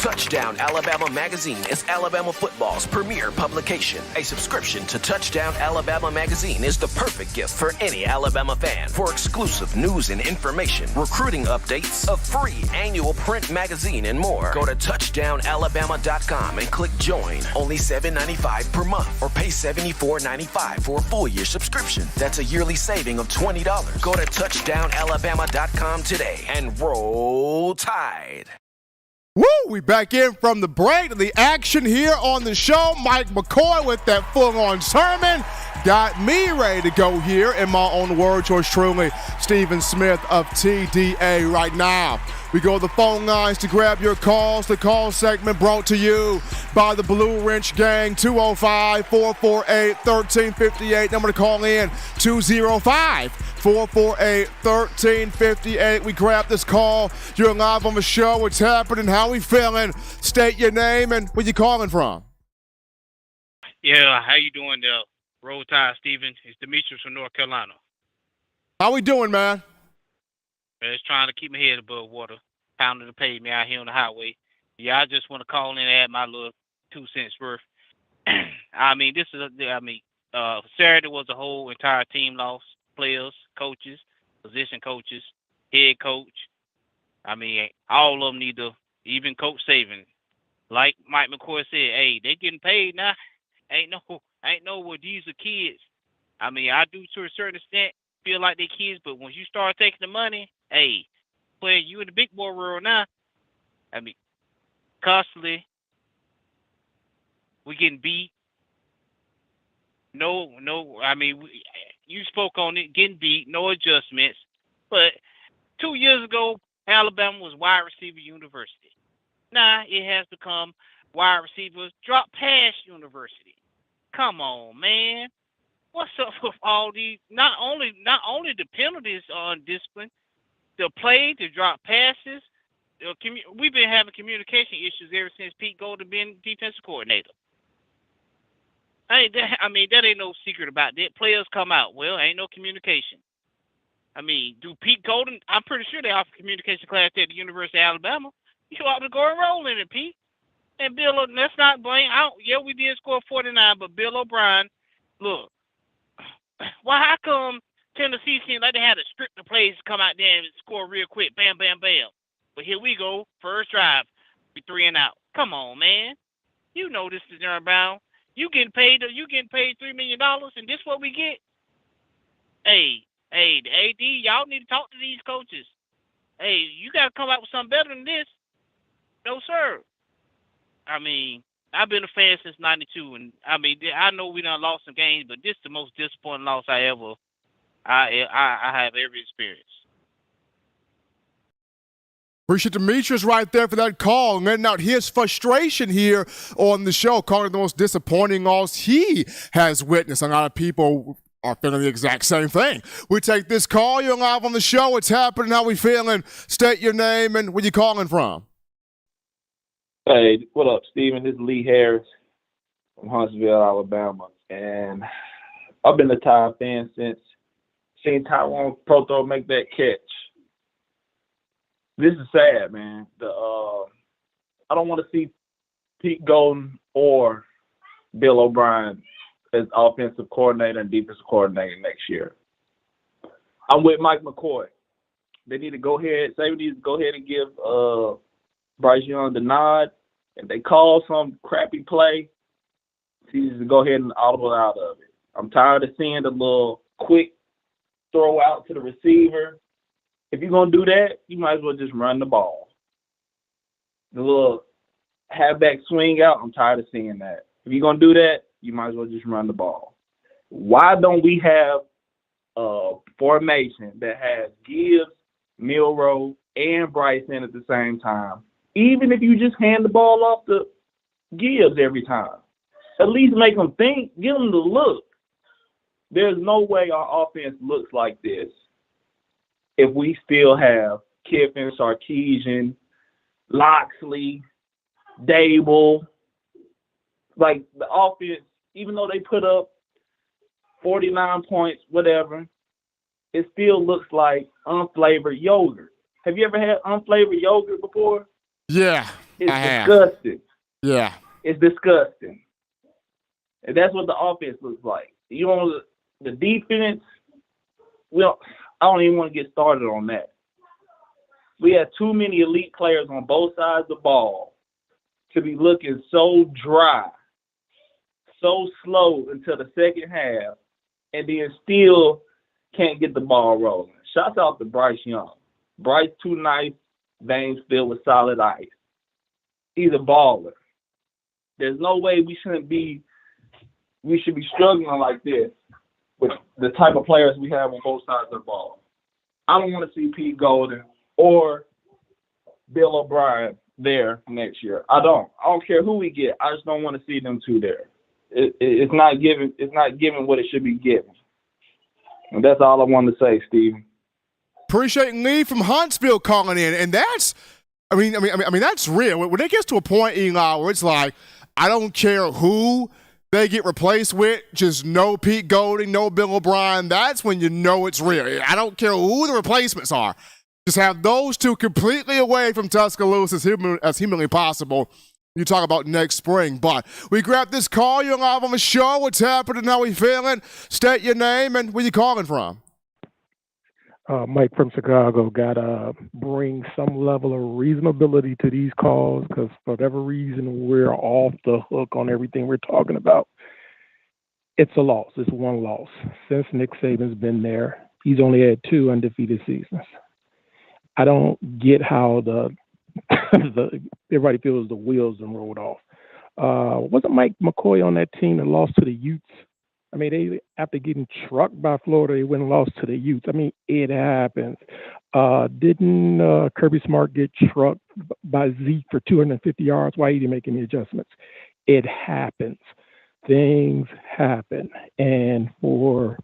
Touchdown Alabama Magazine is Alabama football's premier publication. A subscription to Touchdown Alabama Magazine is the perfect gift for any Alabama fan. For exclusive news and information, recruiting updates, a free annual print magazine, and more, go to touchdownalabama.com and click join. Only $7.95 per month, or pay $74.95 for a full year subscription. That's a yearly saving of $20. Go to touchdownalabama.com today and roll Tide. Woo! We back in from the break. The action here on the show. Mike McCoy with that full-on sermon. Got me ready to go here. In my own words, yours truly, Stephen Smith of TDA right now. We go to the phone lines to grab your calls. The call segment brought to you by the Blue Wrench Gang, 205-448-1358. Number to call in, 205-448-1358. We grab this call. You're live on the show. What's happening? How we feeling? State your name and where you calling from. Yeah, how you doing there? Roll Tide, Stephen. It's Demetrius from North Carolina. How we doing, man? Just trying to keep my head above water, pounding the pavement out here on the highway. Yeah, I just want to call in and add my little 2 cents worth. I mean, Saturday was a whole entire team loss. Players, coaches, position coaches, head coach. I mean, all of them need to, even Coach Saban. Like Mike McCoy said, hey, they getting paid now. Ain't no, well, these are kids. I mean, I do to a certain extent feel like they kids, but once you start taking the money, hey, player, you in the big boy world now. I mean, constantly, we getting beat. No, I mean, you spoke on it, getting beat, no adjustments. But 2 years ago, Alabama was wide receiver university. Now it has become wide receivers drop pass university. Come on, man. What's up with all these? Not only the penalties on discipline, the play, the drop passes. We've been having communication issues ever since Pete Golden been defensive coordinator. That ain't no secret about that. Players come out. Well, ain't no communication. I mean, do Pete Golden? I'm pretty sure they offer communication class at the University of Alabama. You ought to go and roll in it, Pete. And Bill, let's not blame. We did score 49, but Bill O'Brien, look. How come Tennessee seemed like they had to script the plays to come out there and score real quick? Bam, bam, bam. But here we go. First drive. We 3 and out. Come on, man. You know this is bound. You getting paid $3 million, and this what we get? Hey, the AD, y'all need to talk to these coaches. Hey, you got to come out with something better than this. No, sir. I mean, I've been a fan since '92, and I mean, I know we done lost some games, but this is the most disappointing loss I have ever experienced. Appreciate Demetrius right there for that call and letting out his frustration here on the show, calling it the most disappointing loss he has witnessed. A lot of people are feeling the exact same thing. We take this call. You're live on the show. What's happening? How we feeling? State your name and where you calling from. Hey, what up, Steven? This is Lee Harris from Huntsville, Alabama. And I've been a Tide fan since seeing Tyrone Prothro make that catch. This is sad, man. I don't want to see Pete Golden or Bill O'Brien as offensive coordinator and defensive coordinator next year. I'm with Mike McCoy. They need to go ahead. Saban needs to go ahead and give Bryce Young the nod. If they call some crappy play, he needs to go ahead and audible out of it. I'm tired of seeing the little quick throw out to the receiver. If you're going to do that, you might as well just run the ball. The little halfback swing out, I'm tired of seeing that. If you're going to do that, you might as well just run the ball. Why don't we have a formation that has Gibbs, Milroe, and Bryce in at the same time? Even if you just hand the ball off to Gibbs every time. At least make them think, give them the look. There's no way our offense looks like this if we still have Kiffin, Sarkisian, Loxley, Dable. Like, the offense, even though they put up 49 points, whatever, it still looks like unflavored yogurt. Have you ever had unflavored yogurt before? Yeah, It's I have. disgusting. Yeah. It's disgusting. And that's what the offense looks like. You know, the defense, I don't even want to get started on that. We have too many elite players on both sides of the ball to be looking so dry, so slow until the second half, and then still can't get the ball rolling. Shouts out to Bryce Young. Bryce, too nice, veins filled with solid ice. He's a baller. There's no way we should be struggling like this with the type of players we have on both sides of the ball. I don't want to see Pete Golden or Bill O'Brien there next year. I don't care who we get. I just don't want to see them two there. It's not giving what it should be given. And that's all I wanted to say, Steven. Appreciate Lee from Huntsville calling in, and that's, I mean, that's real. When it gets to a point, Eli, where it's like, I don't care who they get replaced with, just no Pete Golding, no Bill O'Brien. That's when you know it's real. I don't care who the replacements are. Just have those two completely away from Tuscaloosa as humanly possible. You talk about next spring. But we grab this call. You're live on the show. What's happening? How we feeling? State your name and where you calling from. Mike from Chicago. Got to bring some level of reasonability to these calls because for whatever reason, we're off the hook on everything we're talking about. It's a loss. It's one loss. Since Nick Saban's been there, he's only had 2 undefeated seasons. I don't get how everybody feels the wheels have rolled off. Wasn't Mike McCoy on that team that lost to the Utes? I mean, they after getting trucked by Florida, they went and lost to the Utes. I mean, it happens. Didn't Kirby Smart get trucked by Zeke for 250 yards? Why he didn't make any adjustments? It happens. Things happen. And for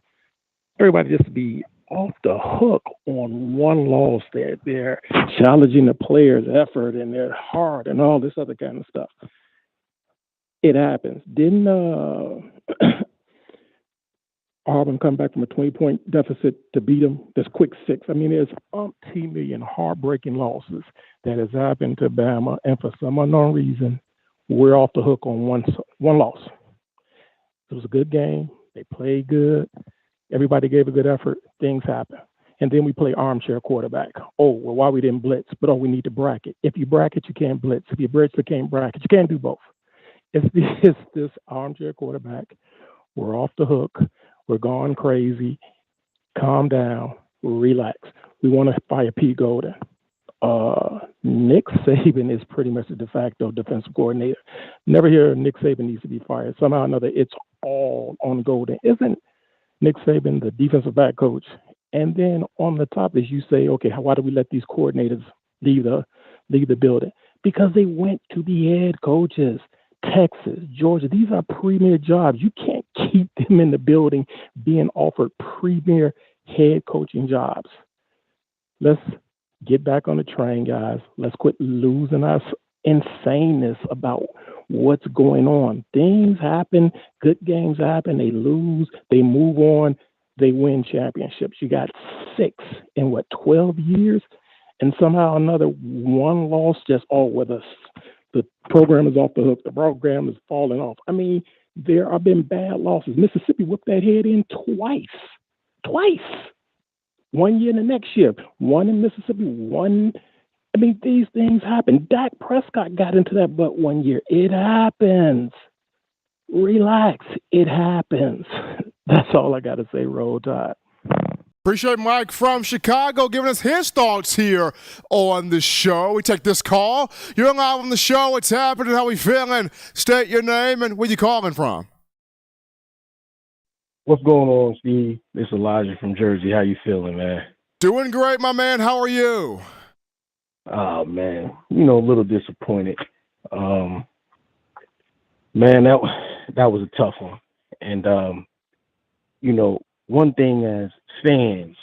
everybody just to be off the hook on one loss, they're challenging the players' effort and their heart and all this other kind of stuff. It happens. Didn't Auburn come back from a 20-point deficit to beat them? This quick 6. I mean, there's umpteen million heartbreaking losses that has happened to Bama, and for some unknown reason, we're off the hook on one loss. It was a good game. They played good. Everybody gave a good effort. Things happen. And then we play armchair quarterback. Oh, well, why we didn't blitz? But we need to bracket. If you bracket, you can't blitz. If you blitz, you can't bracket. You can't do both. It's this armchair quarterback. We're off the hook. We're going crazy. Calm down. Relax. We want to fire Pete Golden. Nick Saban is pretty much the de facto defensive coordinator. Never hear Nick Saban needs to be fired. Somehow or another, it's all on Golden. Isn't Nick Saban the defensive back coach? And then on the top is you say, okay, why do we let these coordinators leave the building? Because they went to the head coaches. Texas, Georgia, these are premier jobs. You can't keep them in the building being offered premier head coaching jobs. Let's get back on the train, guys. Let's quit losing our insaneness about what's going on. Things happen. Good games happen. They lose. They move on. They win championships. You got 6 in, 12 years? And somehow another one loss just all with us. The program is off the hook. The program is falling off. I mean, there have been bad losses. Mississippi whipped that head in twice. 1 year and the next year. One in Mississippi, one. I mean, these things happen. Dak Prescott got into that butt 1 year. It happens. Relax. It happens. That's all I got to say. Roll Tide. Appreciate Mike from Chicago giving us his thoughts here on the show. We take this call. You're live on the show. What's happening? How we feeling? State your name and where you calling from. What's going on, Steve? This is Elijah from Jersey. How you feeling, man? Doing great, my man. How are you? Oh, man. A little disappointed. Man, that was a tough one. And, one thing as fans,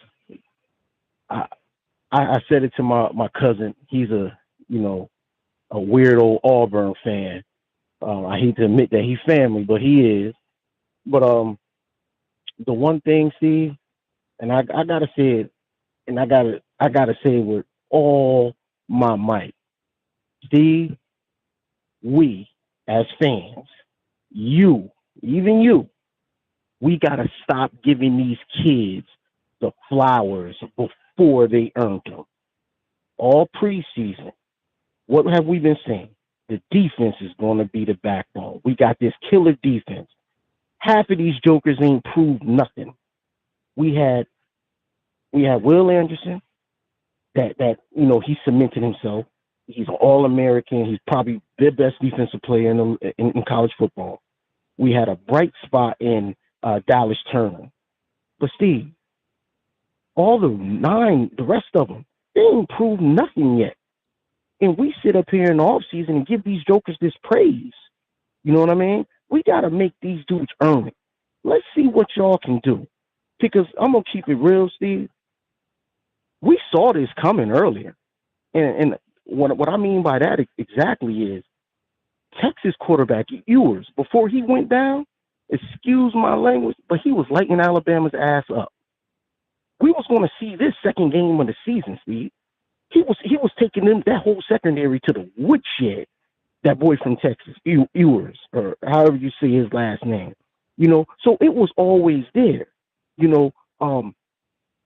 I said it to my cousin. He's a weird old Auburn fan. I hate to admit that he's family, but he is. But the one thing, Steve, and I gotta say it, and I gotta say it with all my might. Steve, we as fans, even you, we got to stop giving these kids the flowers before they earned them. All preseason, what have we been saying? The defense is going to be the backbone. We got this killer defense. Half of these jokers ain't proved nothing. We had Will Anderson, that he cemented himself. He's an All-American. He's probably the best defensive player in college football. We had a bright spot in Dallas Turner. But Steve, all the rest of them, they ain't proved nothing yet. And we sit up here in the offseason and give these jokers this praise. You know what I mean? We got to make these dudes earn it. Let's see what y'all can do. Because I'm going to keep it real, Steve. We saw this coming earlier. And what I mean by that exactly is Texas quarterback Ewers, before he went down, excuse my language, but he was lighting Alabama's ass up. We was going to see this second game of the season, Steve. He was taking them, that whole secondary, to the woodshed. That boy from Texas, Ewers, or however you say his last name. So it was always there. Well,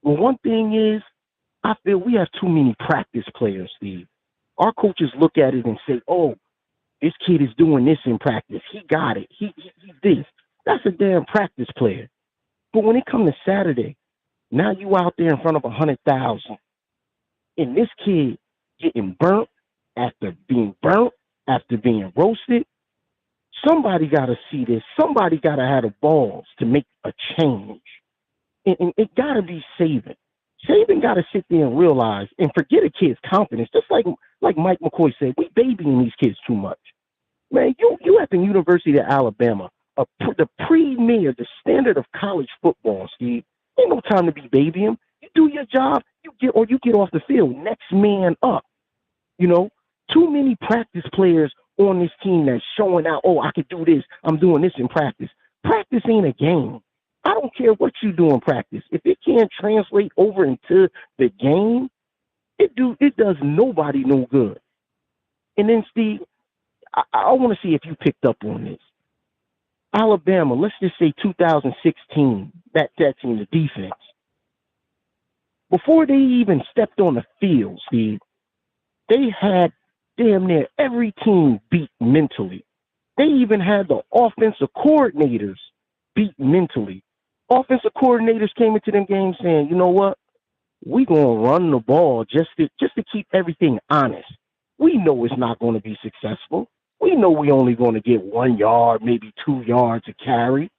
one thing is, I feel we have too many practice players, Steve. Our coaches look at it and say, oh, this kid is doing this in practice. He got it. He this. That's a damn practice player. But when it comes to Saturday, now you out there in front of 100,000, and this kid getting burnt after being roasted, somebody got to see this. Somebody got to have the balls to make a change. And it got to be Saban. Saban got to sit there and realize and forget a kid's confidence. Just like Mike McCoy said, we babying these kids too much. Man, you at the University of Alabama, the premier, the standard of college football, Steve. Ain't no time to be babying. You do your job, you get off the field. Next man up. Too many practice players on this team that's showing out, oh, I could do this. I'm doing this in practice. Practice ain't a game. I don't care what you do in practice. If it can't translate over into the game, it does nobody no good. And then, Steve, I want to see if you picked up on this. Alabama, let's just say 2016, that team, the defense. Before they even stepped on the field, Steve, they had damn near every team beat mentally. They even had the offensive coordinators beat mentally. Offensive coordinators came into them games saying, you know what? We're going to run the ball just to keep everything honest. We know it's not going to be successful. We know we're only going to get 1 yard, maybe 2 yards to carry.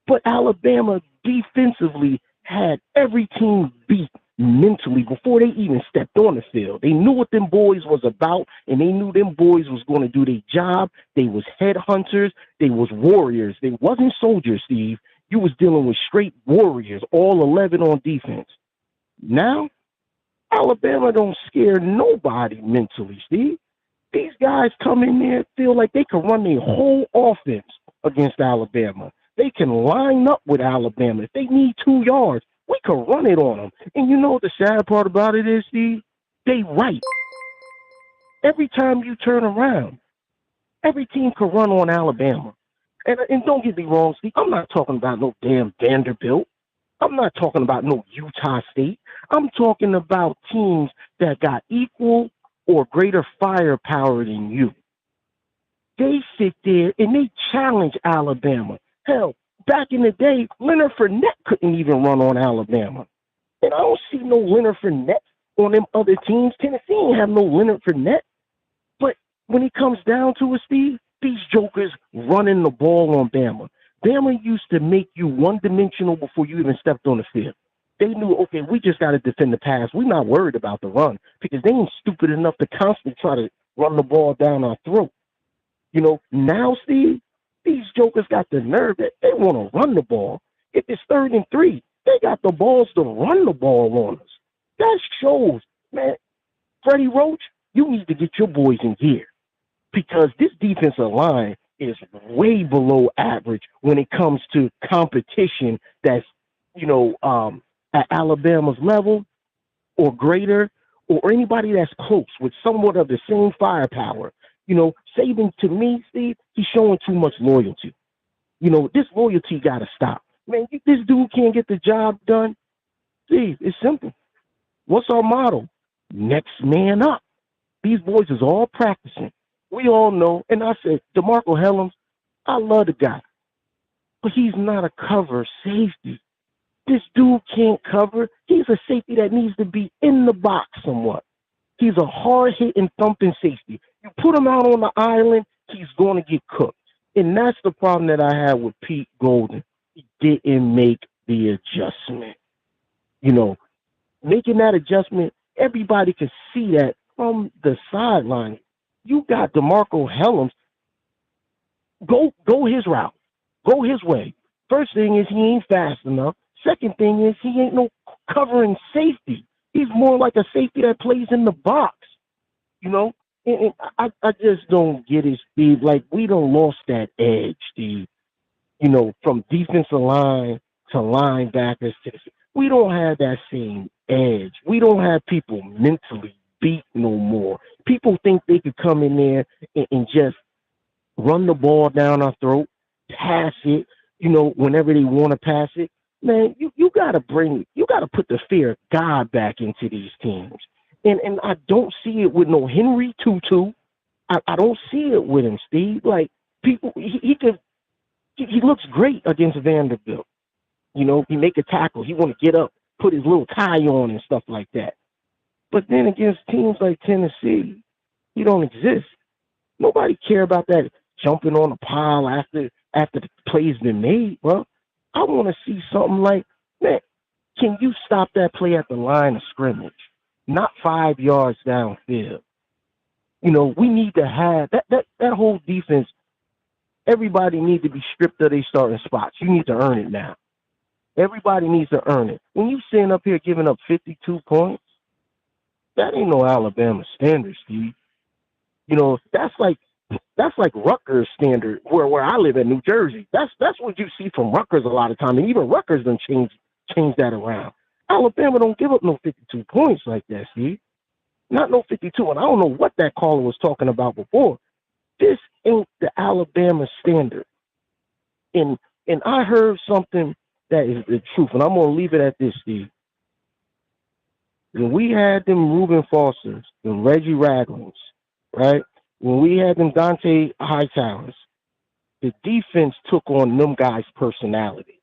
But Alabama defensively had every team beat mentally before they even stepped on the field. They knew what them boys was about, and they knew them boys was going to do their job. They was headhunters. They was warriors. They wasn't soldiers, Steve. You was dealing with straight warriors, all 11 on defense. Now, Alabama don't scare nobody mentally, Steve. These guys come in there, feel like they can run their whole offense against Alabama. They can line up with Alabama. If they need 2 yards, we can run it on them. And you know what the sad part about it is, Steve? They right. Every time you turn around, every team can run on Alabama. And don't get me wrong, Steve, I'm not talking about no damn Vanderbilt. I'm not talking about no Utah State. I'm talking about teams that got equal or greater firepower than you. They sit there and they challenge Alabama. Hell, back in the day, Leonard Fournette couldn't even run on Alabama. And I don't see no Leonard Fournette on them other teams. Tennessee ain't have no Leonard Fournette. But when it comes down to it, Steve, these jokers running the ball on Bama. Bama used to make you one-dimensional before you even stepped on the field. They knew, okay, we just got to defend the pass. We're not worried about the run because they ain't stupid enough to constantly try to run the ball down our throat. Now, Steve, these jokers got the nerve that they want to run the ball. If it's 3rd and 3, they got the balls to run the ball on us. That shows, man. Freddie Roach, you need to get your boys in gear because this defensive line is way below average when it comes to competition that's, at Alabama's level or greater or anybody that's close with somewhat of the same firepower. Saban, to me, Steve, he's showing too much loyalty. This loyalty got to stop. Man, this dude can't get the job done. Steve, it's simple. What's our motto? Next man up. These boys is all practicing. We all know, and I said, DeMarco Hellams, I love the guy, but he's not a cover safety. This dude can't cover. He's a safety that needs to be in the box somewhat. He's a hard-hitting, thumping safety. You put him out on the island, he's going to get cooked. And that's the problem that I had with Pete Golden. He didn't make the adjustment. Making that adjustment, everybody can see that from the sideline. You got DeMarco Hellams. Go his route. Go his way. First thing is he ain't fast enough. Second thing is he ain't no covering safety. He's more like a safety that plays in the box. And I just don't get it, Steve. Like, we done lost that edge, Steve. From defensive line to linebackers to we don't have that same edge. We don't have people mentally beat no more. People think they could come in there and just run the ball down our throat, pass it, whenever they want to pass it. Man, you gotta put the fear of God back into these teams. And I don't see it with no Henry Tutu. I don't see it with him, Steve. Like, people, he looks great against Vanderbilt. He make a tackle. He want to get up, put his little tie on and stuff like that. But then against teams like Tennessee, he don't exist. Nobody care about that jumping on a pile after the play's been made, bro. I want to see something like, man, can you stop that play at the line of scrimmage, not 5 yards downfield? We need to have that whole defense. Everybody needs to be stripped of their starting spots. You need to earn it now. Everybody needs to earn it. When you sitting up here giving up 52 points, that ain't no Alabama standard, Steve. That's like Rutgers standard where I live in New Jersey. That's what you see from Rutgers a lot of time, and even Rutgers done change that around. Alabama don't give up no 52 points like that, Steve. Not no 52, and I don't know what that caller was talking about before. This ain't the Alabama standard. And I heard something that is the truth, and I'm going to leave it at this, Steve. When we had them Reuben Fosters and Reggie Raglins, right? When we had them Dante Hightowers, the defense took on them guys' personality.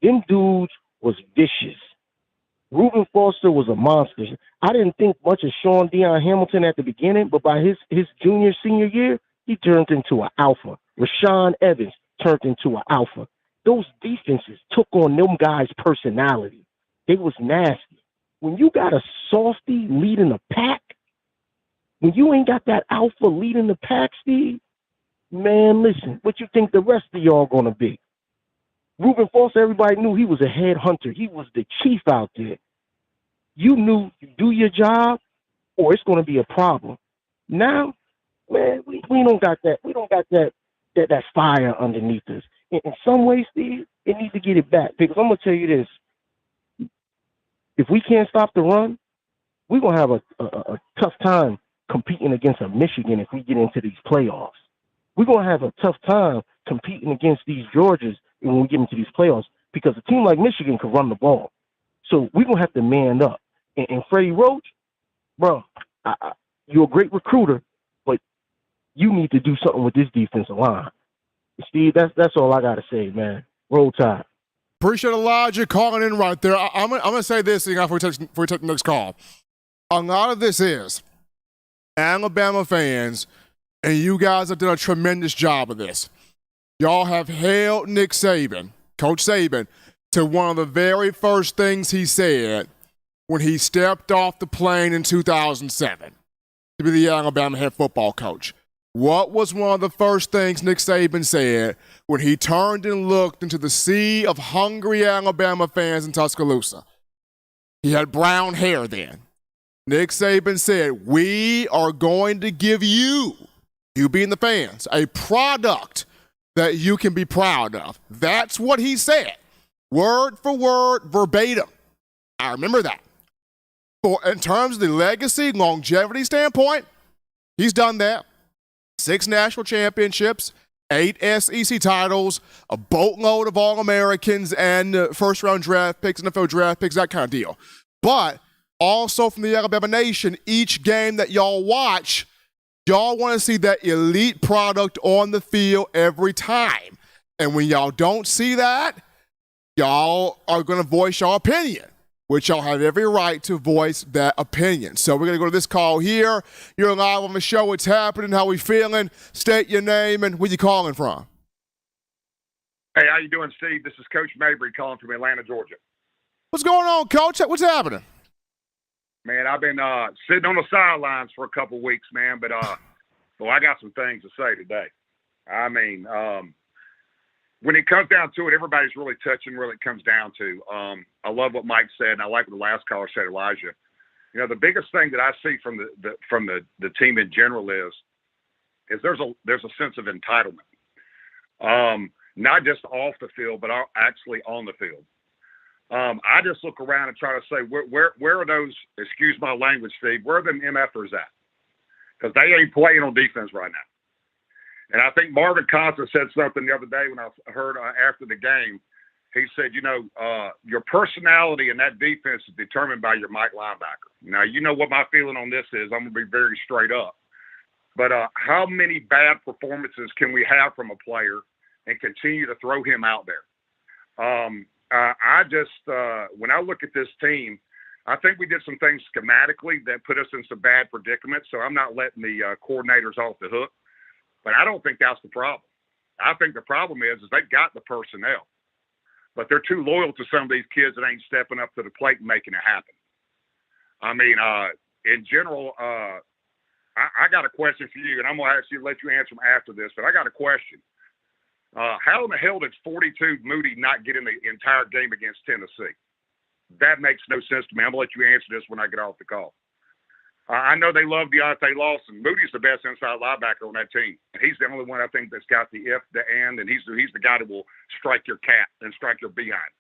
Them dudes was vicious. Reuben Foster was a monster. I didn't think much of Sean Deion Hamilton at the beginning, but by his senior year, he turned into an alpha. Rashawn Evans turned into an alpha. Those defenses took on them guys' personality. They was nasty. When you got a softy leading the pack, when you ain't got that alpha leading the pack, Steve, man, listen, what you think the rest of y'all gonna be? Reuben Foster, everybody knew he was a head hunter. He was the chief out there. You knew you do your job or it's gonna be a problem. Now, man, we don't got that. We don't got that fire underneath us. In some ways, Steve, it needs to get it back. Because I'm gonna tell you this. If we can't stop the run, we're going to have a tough time competing against a Michigan if we get into these playoffs. We're going to have a tough time competing against these Georgias when we get into these playoffs because a team like Michigan can run the ball. So we're going to have to man up. And Freddie Roach, bro, you're a great recruiter, but you need to do something with this defensive line. Steve, that's all I got to say, man. Roll Tide. Appreciate Elijah calling in right there. I'm gonna say this thing before we take the next call. A lot of this is Alabama fans, and you guys have done a tremendous job of this. Y'all have held Nick Saban, Coach Saban, to one of the very first things he said when he stepped off the plane in 2007 to be the Alabama head football coach. What was one of the first things Nick Saban said when he turned and looked into the sea of hungry Alabama fans in Tuscaloosa? He had brown hair then. Nick Saban said, we are going to give you being the fans, a product that you can be proud of. That's what he said. Word for word, verbatim. I remember that. In terms of the legacy, longevity standpoint, he's done that. 6 national championships, 8 SEC titles, a boatload of All-Americans and first-round draft picks, NFL draft picks, that kind of deal. But also from the Alabama Nation, each game that y'all watch, y'all want to see that elite product on the field every time. And when y'all don't see that, y'all are going to voice your opinion, which y'all have every right to voice that opinion. So we're going to go to this call here. You're live on the show. What's happening? How we feeling? State your name and where you calling from. Hey, how you doing, Steve? This is Coach Mabry calling from Atlanta, Georgia. What's going on, Coach? What's happening? Man, I've been sitting on the sidelines for a couple weeks, man, but well, I got some things to say today. I mean, when it comes down to it, everybody's really touching where it comes down to. I love what Mike said, and I like what the last caller said, Elijah. You know, the biggest thing that I see from the team in general is there's a sense of entitlement, not just off the field, but actually on the field. I just look around and try to say, where are those, excuse my language, Steve, where are them MFers at? Because they ain't playing on defense right now. And I think Marvin Constant said something the other day when I heard after the game. He said, you know, your personality in that defense is determined by your Mike linebacker. Now, you know what my feeling on this is. I'm going to be very straight up. But how many bad performances can we have from a player and continue to throw him out there? When I look at this team, I think we did some things schematically that put us in some bad predicaments. So I'm not letting the coordinators off the hook. But I don't think that's the problem. I think the problem is they've got the personnel, but they're too loyal to some of these kids that ain't stepping up to the plate and making it happen. I mean, in general, I got a question for you, and I'm going to actually let you answer them after this, but I got a question. How in the hell did 42 Moody not get in the entire game against Tennessee? That makes no sense to me. I'm going to let you answer this when I get off the call. I know they love Deontay Lawson. Moody's the best inside linebacker on that team. He's the only one I think that's got the if, the and he's the guy that will strike your cat and strike your behind.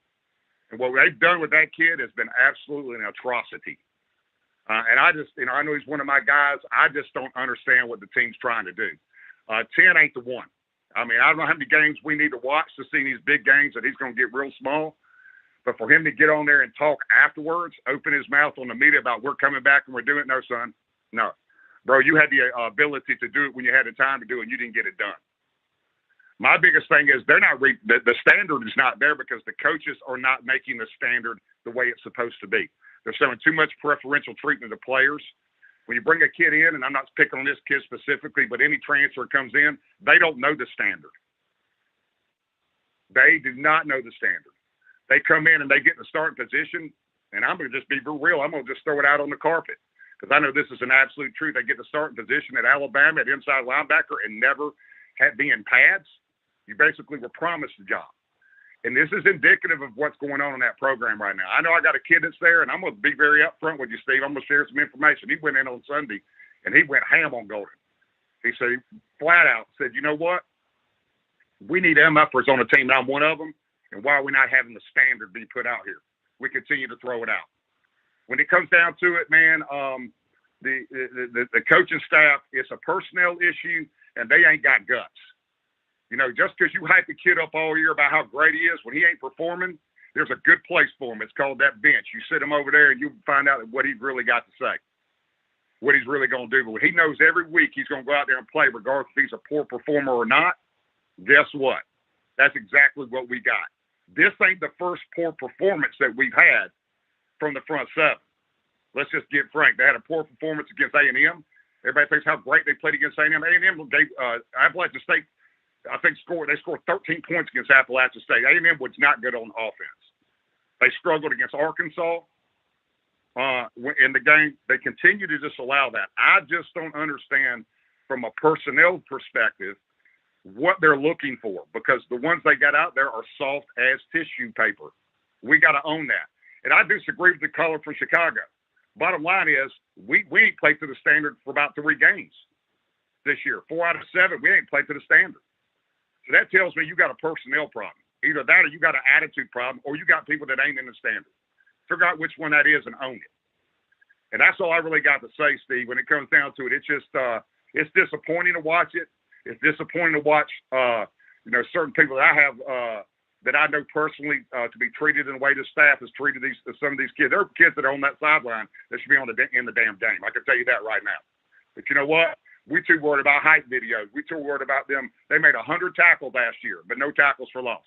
And what they've done with that kid has been absolutely an atrocity. And I just, I know he's one of my guys. I just don't understand what the team's trying to do. 10 ain't the one. I mean, I don't know how many games we need to watch to see these big games that he's going to get real small. But for him to get on there and talk afterwards, open his mouth on the media about we're coming back and we're doing it, no, son, no. Bro, you had the ability to do it when you had the time to do it, and you didn't get it done. My biggest thing is they're not the standard is not there because the coaches are not making the standard the way it's supposed to be. They're showing too much preferential treatment to players. When you bring a kid in, and I'm not picking on this kid specifically, but any transfer comes in, they don't know the standard. They do not know the standard. They come in and they get in the starting position, and I'm going to just be real. I'm going to just throw it out on the carpet because I know this is an absolute truth. They get the starting position at Alabama at inside linebacker and never had been in pads. You basically were promised the job. And this is indicative of what's going on in that program right now. I know I got a kid that's there, and I'm going to be very upfront with you, Steve. I'm going to share some information. He went in on Sunday, and he went ham on Golden. He said, flat out, said, you know what? We need MFers on the team, and I'm one of them. And why are we not having the standard be put out here? We continue to throw it out. When it comes down to it, man, the coaching staff, it's a personnel issue, and they ain't got guts. You know, just because you hype the kid up all year about how great he is, when he ain't performing, there's a good place for him. It's called that bench. You sit him over there, and you find out what he's really got to say, what he's really going to do. But when he knows every week he's going to go out there and play, regardless if he's a poor performer or not, guess what? That's exactly what we got. This ain't the first poor performance that we've had from the front seven. Let's just get frank. They had a poor performance against A&M. Everybody thinks how great they played against A&M. A&M gave Appalachian State, I think, they scored 13 points against Appalachian State. A&M was not good on offense. They struggled against Arkansas in the game. They continue to just allow that. I just don't understand from a personnel perspective what they're looking for, because the ones they got out there are soft as tissue paper. We got to own that. And I disagree with the caller from Chicago. Bottom line is we ain't played to the standard for about 3 games this year. 4 out of 7, we ain't played to the standard. So that tells me you got a personnel problem. Either that or you got an attitude problem or you got people that ain't in the standard. Figure out which one that is and own it. And that's all I really got to say, Steve. When it comes down to it, it's just It's disappointing to watch it. It's disappointing to watch, certain people that I have that I know personally to be treated in the way the staff has treated some of these kids. There are kids that are on that sideline that should be in the damn game. I can tell you that right now. But you know what? We too worried about hype videos. We too worried about them. They made 100 tackles last year, but no tackles for loss.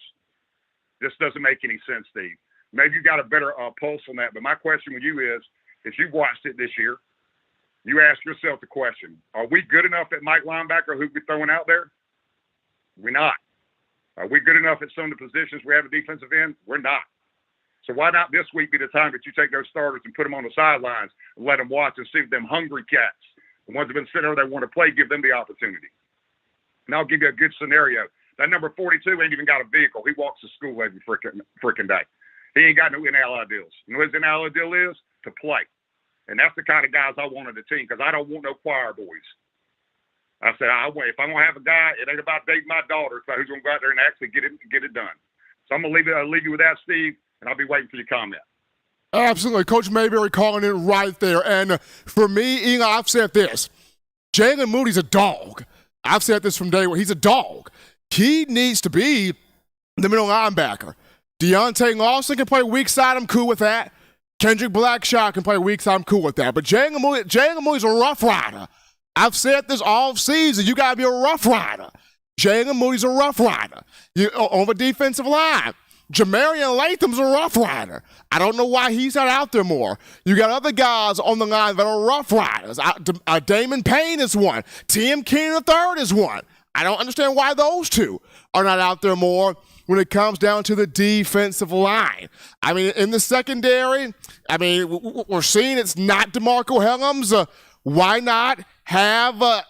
This doesn't make any sense, Steve. Maybe you got a better pulse on that. But my question with you is, if you've watched it this year, you ask yourself the question, are we good enough at Mike linebacker who we're throwing out there? We're not. Are we good enough at some of the positions we have a defensive end? We're not. So why not this week be the time that you take those starters and put them on the sidelines and let them watch and see if them hungry cats, the ones that have been sitting there, they want to play, give them the opportunity. And I'll give you a good scenario. That number 42 ain't even got a vehicle. He walks to school every freaking day. He ain't got no NIL deals. You know what his NIL deal is? To play. And that's the kind of guys I want on the team because I don't want no choir boys. I said, if I'm going to have a guy, it ain't about dating my daughter. It's about who's going to go out there and actually get it done. So I'm going to leave you with that, Steve, and I'll be waiting for your comment. Absolutely. Coach Mayberry calling it right there. And for me, Ian, I've said this. Jalen Moody's a dog. I've said this from day one. He's a dog. He needs to be the middle linebacker. Deontay Lawson can play weak side. I'm cool with that. Kendrick Blackshaw can play weak side. I'm cool with that. But Jalen Moody's a rough rider. I've said this all season. You got to be a rough rider. Jalen Moody's a rough rider. On the defensive line, Jamarian Latham's a rough rider. I don't know why he's not out there more. You got other guys on the line that are rough riders. Damon Payne is one. Tim Keenan III is one. I don't understand why those two are not out there more when it comes down to the defensive line. I mean, in the secondary, we're seeing it's not DeMarco Hellams. Why not have why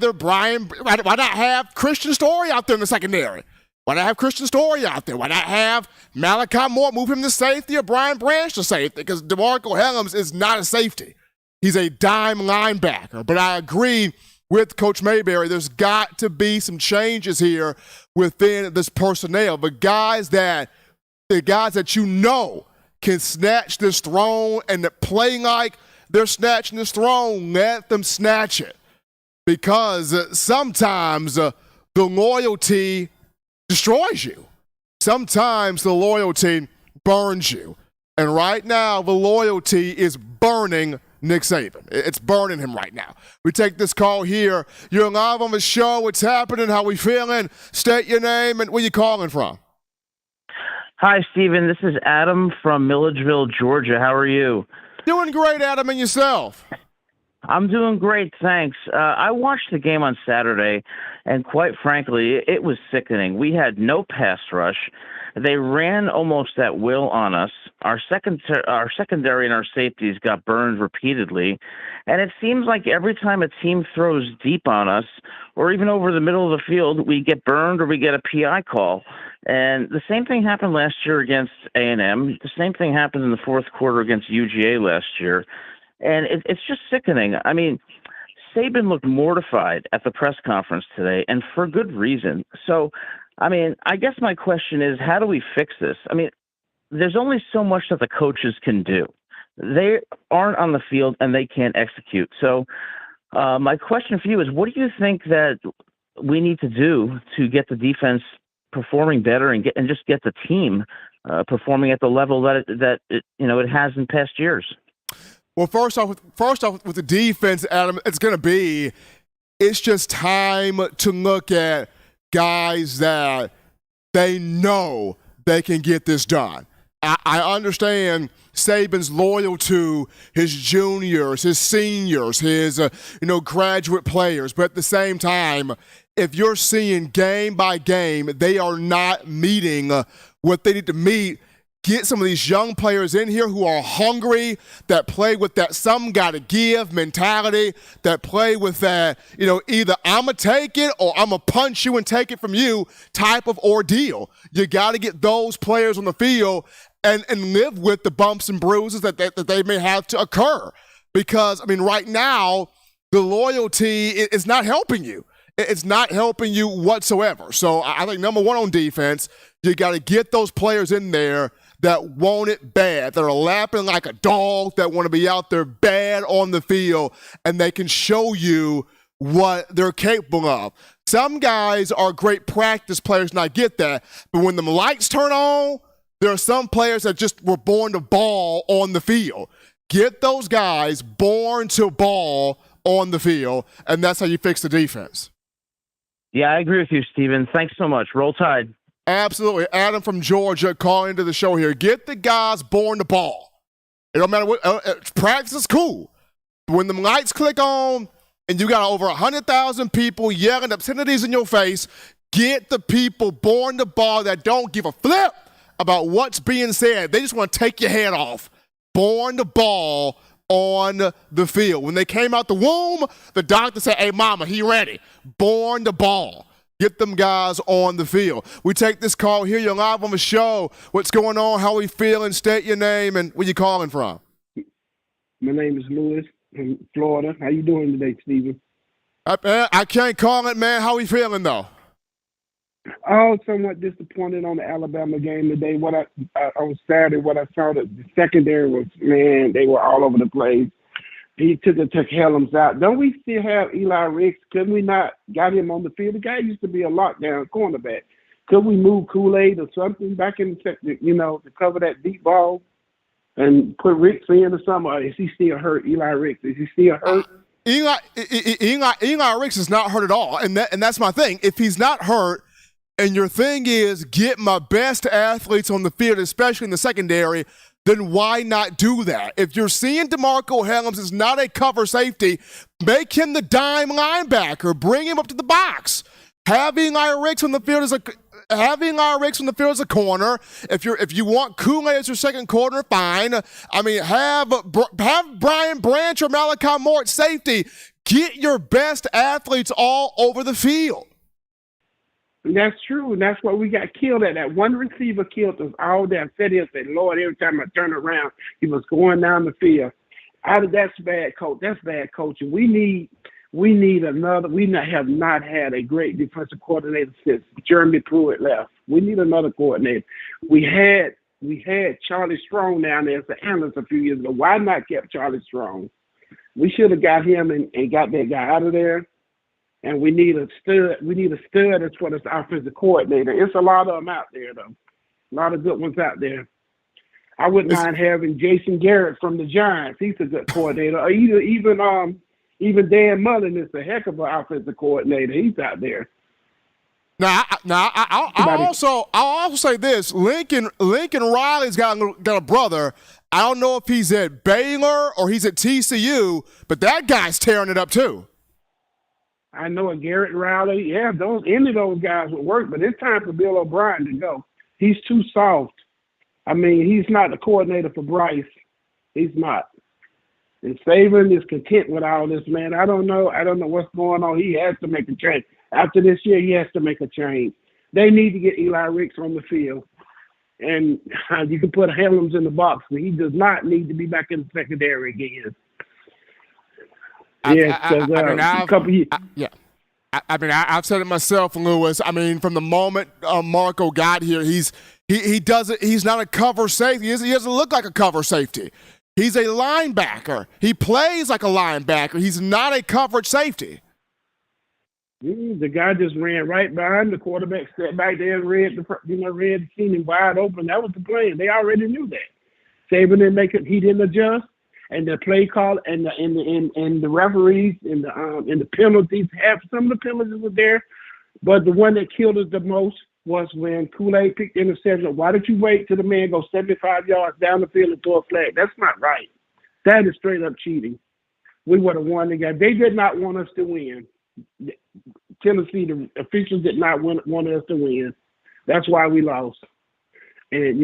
not have Christian Story out there in the secondary? Why not have Christian Story out there? Why not have Malachi Moore move him to safety or Brian Branch to safety? Because DeMarco Hellams is not a safety. He's a dime linebacker. But I agree with Coach Mayberry. There's got to be some changes here within this personnel. The guys that you know can snatch this throne and that play like they're snatching this throne, let them snatch it. Because sometimes the loyalty destroys you. Sometimes the loyalty burns you. And right now, the loyalty is burning Nick Saban. It's burning him right now. We take this call here. You're live on the show. What's happening? How we feeling? State your name and where you calling from. Hi, Steven. This is Adam from Milledgeville, Georgia. How are you? Doing great, Adam, and yourself? I'm doing great, thanks. I watched the game on Saturday, and quite frankly, it was sickening. We had no pass rush. They ran almost at will on us. Our secondary and our safeties got burned repeatedly, and it seems like every time a team throws deep on us, or even over the middle of the field, we get burned or we get a PI call. And the same thing happened last year against A&M. The same thing happened in the fourth quarter against UGA last year. And it's just sickening. I mean, Saban looked mortified at the press conference today, and for good reason. So, I mean, I guess my question is, how do we fix this? I mean, there's only so much that the coaches can do. They aren't on the field, and they can't execute. So my question for you is, what do you think that we need to do to get the defense performing better and just get the team performing at the level that it has in past years? Well, first off with the defense, Adam, it's just time to look at guys that they know they can get this done. I understand Saban's loyal to his juniors, his seniors, his graduate players, but at the same time, if you're seeing game by game they are not meeting what they need to meet, get some of these young players in here who are hungry, that play with that some gotta give mentality, that play with that, either I'm going to take it or I'm going to punch you and take it from you type of ordeal. You got to get those players on the field and live with the bumps and bruises that they may have to occur. Because, right now, the loyalty is not helping you. It's not helping you whatsoever. So I think number one on defense, you got to get those players in there that want it bad, that are lapping like a dog, that want to be out there bad on the field, and they can show you what they're capable of. Some guys are great practice players, and I get that. But when the lights turn on, there are some players that just were born to ball on the field. Get those guys born to ball on the field, and that's how you fix the defense. Yeah, I agree with you, Steven. Thanks so much. Roll Tide. Absolutely. Adam from Georgia calling into the show here. Get the guys born to ball. It don't matter what practice is cool. But when the lights click on and you got over 100,000 people yelling obscenities in your face, get the people born to ball that don't give a flip about what's being said. They just want to take your head off. Born to ball on the field. When they came out the womb, the doctor said, hey, mama, he ready. Born to ball. Get them guys on the field. We take this call here. You're live on the show. What's going on? How are we feeling? State your name and where you calling from. My name is Lewis from Florida. How you doing today, Steven? I can't call it, man. How are we feeling, though? I was somewhat disappointed on the Alabama game today. On Saturday, what I saw, the secondary was, man, they were all over the place. He took Helms out. Don't we still have Eli Ricks? Couldn't we not got him on the field? The guy used to be a lockdown cornerback. Could we move Kool-Aid or something back in the, to cover that deep ball and put Ricks in or something? Or is he still hurt, Eli Ricks? Is he still hurt? Eli Ricks is not hurt at all, and that's my thing. If he's not hurt, and your thing is get my best athletes on the field, especially in the secondary, then why not do that? If you're seeing DeMarco Helms is not a cover safety, make him the dime linebacker. Bring him up to the box. Have Eli Ricks on the field as a corner. If you want Kool-Aid as your second corner, fine. I mean, have Brian Branch or Malachi Moore at safety. Get your best athletes all over the field. And that's true, and that's what we got killed at. That one receiver killed us all day. I said here, said, Lord, every time I turn around, he was going down the field. That's bad coach. That's bad coaching. We need another. Have not had a great defensive coordinator since Jeremy Pruitt left. We need another coordinator. We had Charlie Strong down there as the analyst a few years ago. Why not kept Charlie Strong? We should have got him and got that guy out of there. And we need a stud. We need a stud as for this offensive coordinator. It's a lot of them out there, though. A lot of good ones out there. I wouldn't mind having Jason Garrett from the Giants. He's a good coordinator. Or even Dan Mullen is a heck of an offensive coordinator. He's out there. I'll also say this: Lincoln Riley's got a brother. I don't know if he's at Baylor or he's at TCU, but that guy's tearing it up too. I know a Garrett Riley. Yeah, any of those guys would work, but it's time for Bill O'Brien to go. He's too soft. I mean, he's not the coordinator for Bryce. He's not. And Saban is content with all this, man. I don't know what's going on. He has to make a change. After this year, he has to make a change. They need to get Eli Ricks on the field. And you can put Helms in the box, but he does not need to be back in the secondary again. I've said it myself, Lewis. I mean, from the moment Marco got here, he's not a cover safety. He doesn't look like a cover safety. He's a linebacker. He plays like a linebacker. He's not a coverage safety. The guy just ran right behind the quarterback, stepped back there and read seen him wide open. That was the plan. They already knew that. Saban didn't make it. He didn't adjust. And the play call and the referees and the penalties, some of the penalties were there, but the one that killed us the most was when Kool-Aid picked the interception. Why did you wait till the man goes 75 yards down the field and throw a flag? That's not right. That is straight up cheating. We would have won the game. They did not want us to win. Tennessee, the officials did not want us to win. That's why we lost. And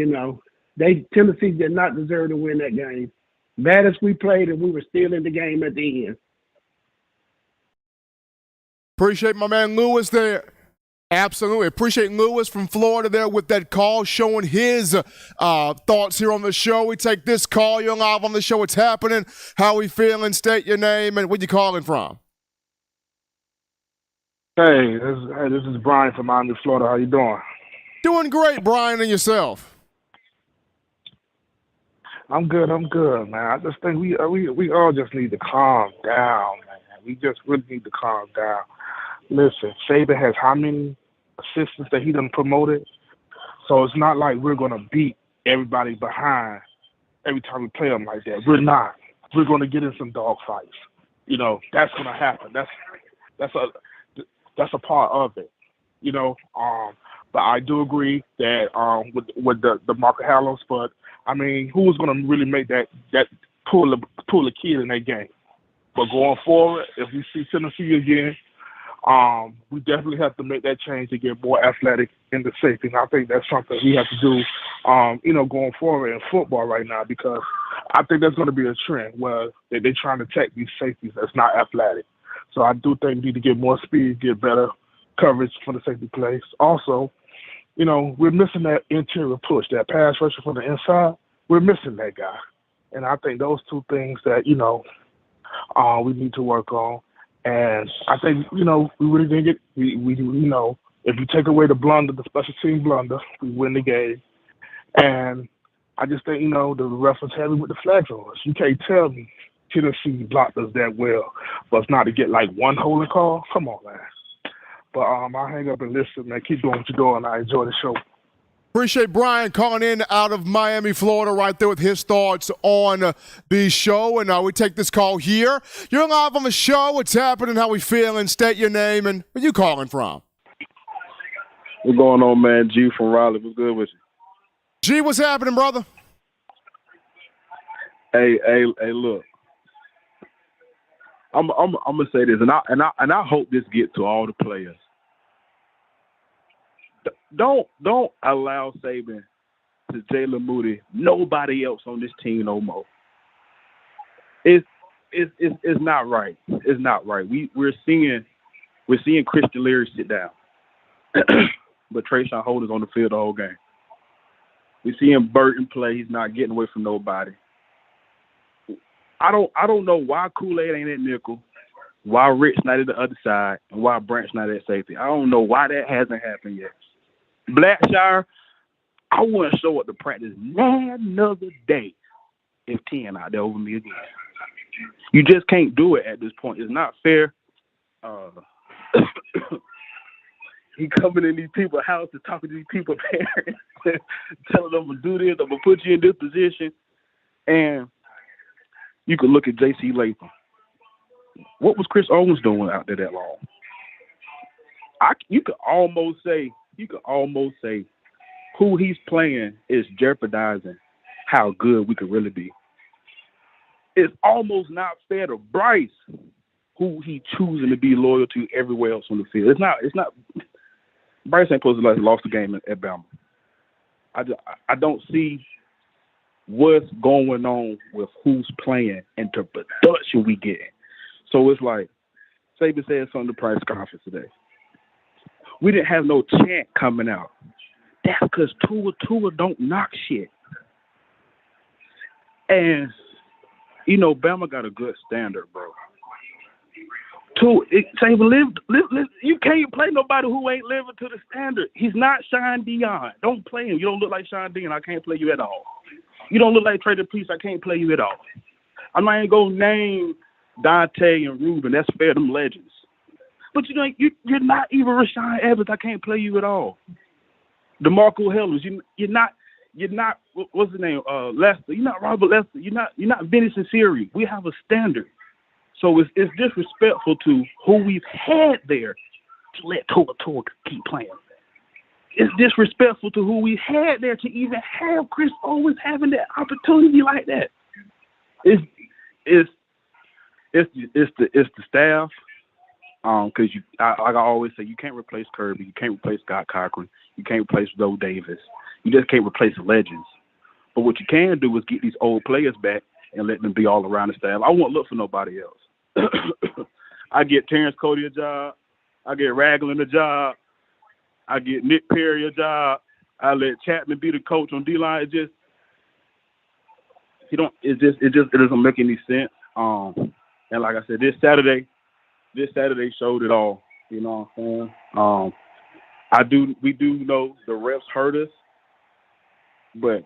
Tennessee did not deserve to win that game. Bad as we played, and we were still in the game at the end. Appreciate my man Lewis there. Absolutely. Appreciate Lewis from Florida there with that call, showing his thoughts here on the show. We take this call. You're live on the show. What's happening? How we feeling? State your name and where you calling from. Hey, this is Brian from Miami, Florida. How you doing? Doing great, Brian, and yourself. I'm good, man. I just think we all just need to calm down, man. We just really need to calm down. Listen, Saban has how many assistants that he done promoted? So it's not like we're going to beat everybody behind every time we play them like that. We're not. We're going to get in some dog fights. You know, that's going to happen. That's a part of it. You know, but I do agree that with the Marco Hallows, but I mean, who's going to really make that pull a kid in that game? But going forward, if we see Tennessee again, we definitely have to make that change to get more athletic in the safety. And I think that's something we have to do, you know, going forward in football right now, because I think there's going to be a trend where they're trying to take these safeties that's not athletic. So I do think we need to get more speed, get better coverage for the safety plays. Also, you know, we're missing that interior push, that pass rusher from the inside. We're missing that guy. And I think those two things that, you know, we need to work on. And I think, you know, we really didn't get, we you know, if you take away the blunder, the special team blunder, we win the game. And I just think, you know, the refs was heavy with the flags on us. You can't tell me Tennessee blocked us that well, but it's not to get like one holding call. Come on, man. But I'll hang up and listen, man. Keep doing what you're doing. I enjoy the show. Appreciate Brian calling in out of Miami, Florida, right there with his thoughts on the show. And we take this call here. You're live on the show. What's happening? How we feeling? State your name and where you calling from? What's going on, man? G from Raleigh. What's good with you? G, what's happening, brother? Hey, look. I'm gonna say this, and I hope this gets to all the players. Don't allow Saban to Jalen Moody, nobody else on this team no more. It's not right. It's not right. We're seeing Christian Leary sit down, but Trayshawn Holden's on the field the whole game. We're seeing Burton play. He's not getting away from nobody. I don't know why Kool-Aid ain't at nickel, why Rick's not at the other side, and why Brant's not at safety. I don't know why that hasn't happened yet. Blackshire, I wouldn't show up to practice another day if 10 out there over me again. You just can't do it at this point. It's not fair. He coming in these people's houses, talking to these people's parents, telling them to do this, I'm going to put you in this position. And you could look at J.C. Latham. What was Chris Owens doing out there that long? You could almost say who he's playing is jeopardizing how good we could really be. It's almost not fair to Bryce, who he choosing to be loyal to everywhere else on the field. It's not. Bryce ain't supposed to have lost the game at Bama. I don't see what's going on with who's playing and the production we getting. So it's like Saban said something to press conference today. We didn't have no chant coming out. That's because Tua don't knock shit. And, you know, Bama got a good standard, bro. Saban, you can't play nobody who ain't living to the standard. He's not Sean Dion. Don't play him. You don't look like Sean Dion. I can't play you at all. You don't look like Trader Priest. I can't play you at all. I'm not even going to name Dante and Ruben. That's fair, them legends. But, you know, you're not even Rashawn Evans. I can't play you at all. DeMarco Hellers, you're not what's his name? Lester. You're not Robert Lester. You're not Vinny Cincinnati. We have a standard. So it's disrespectful to who we've had there to let Tua keep playing. It's disrespectful to who we had there to even have Chris Owens having that opportunity like that. It's the staff. Because like I always say, you can't replace Kirby, you can't replace Scott Cochran, you can't replace Joe Davis, you just can't replace legends. But what you can do is get these old players back and let them be all around the staff. I won't look for nobody else. I get Terrence Cody a job, I get Ragland a job, I get Nick Perry a job, I let Chapman be the coach on D-line. It doesn't make any sense. And like I said, this Saturday showed it all. You know what I'm saying? We do know the refs hurt us, but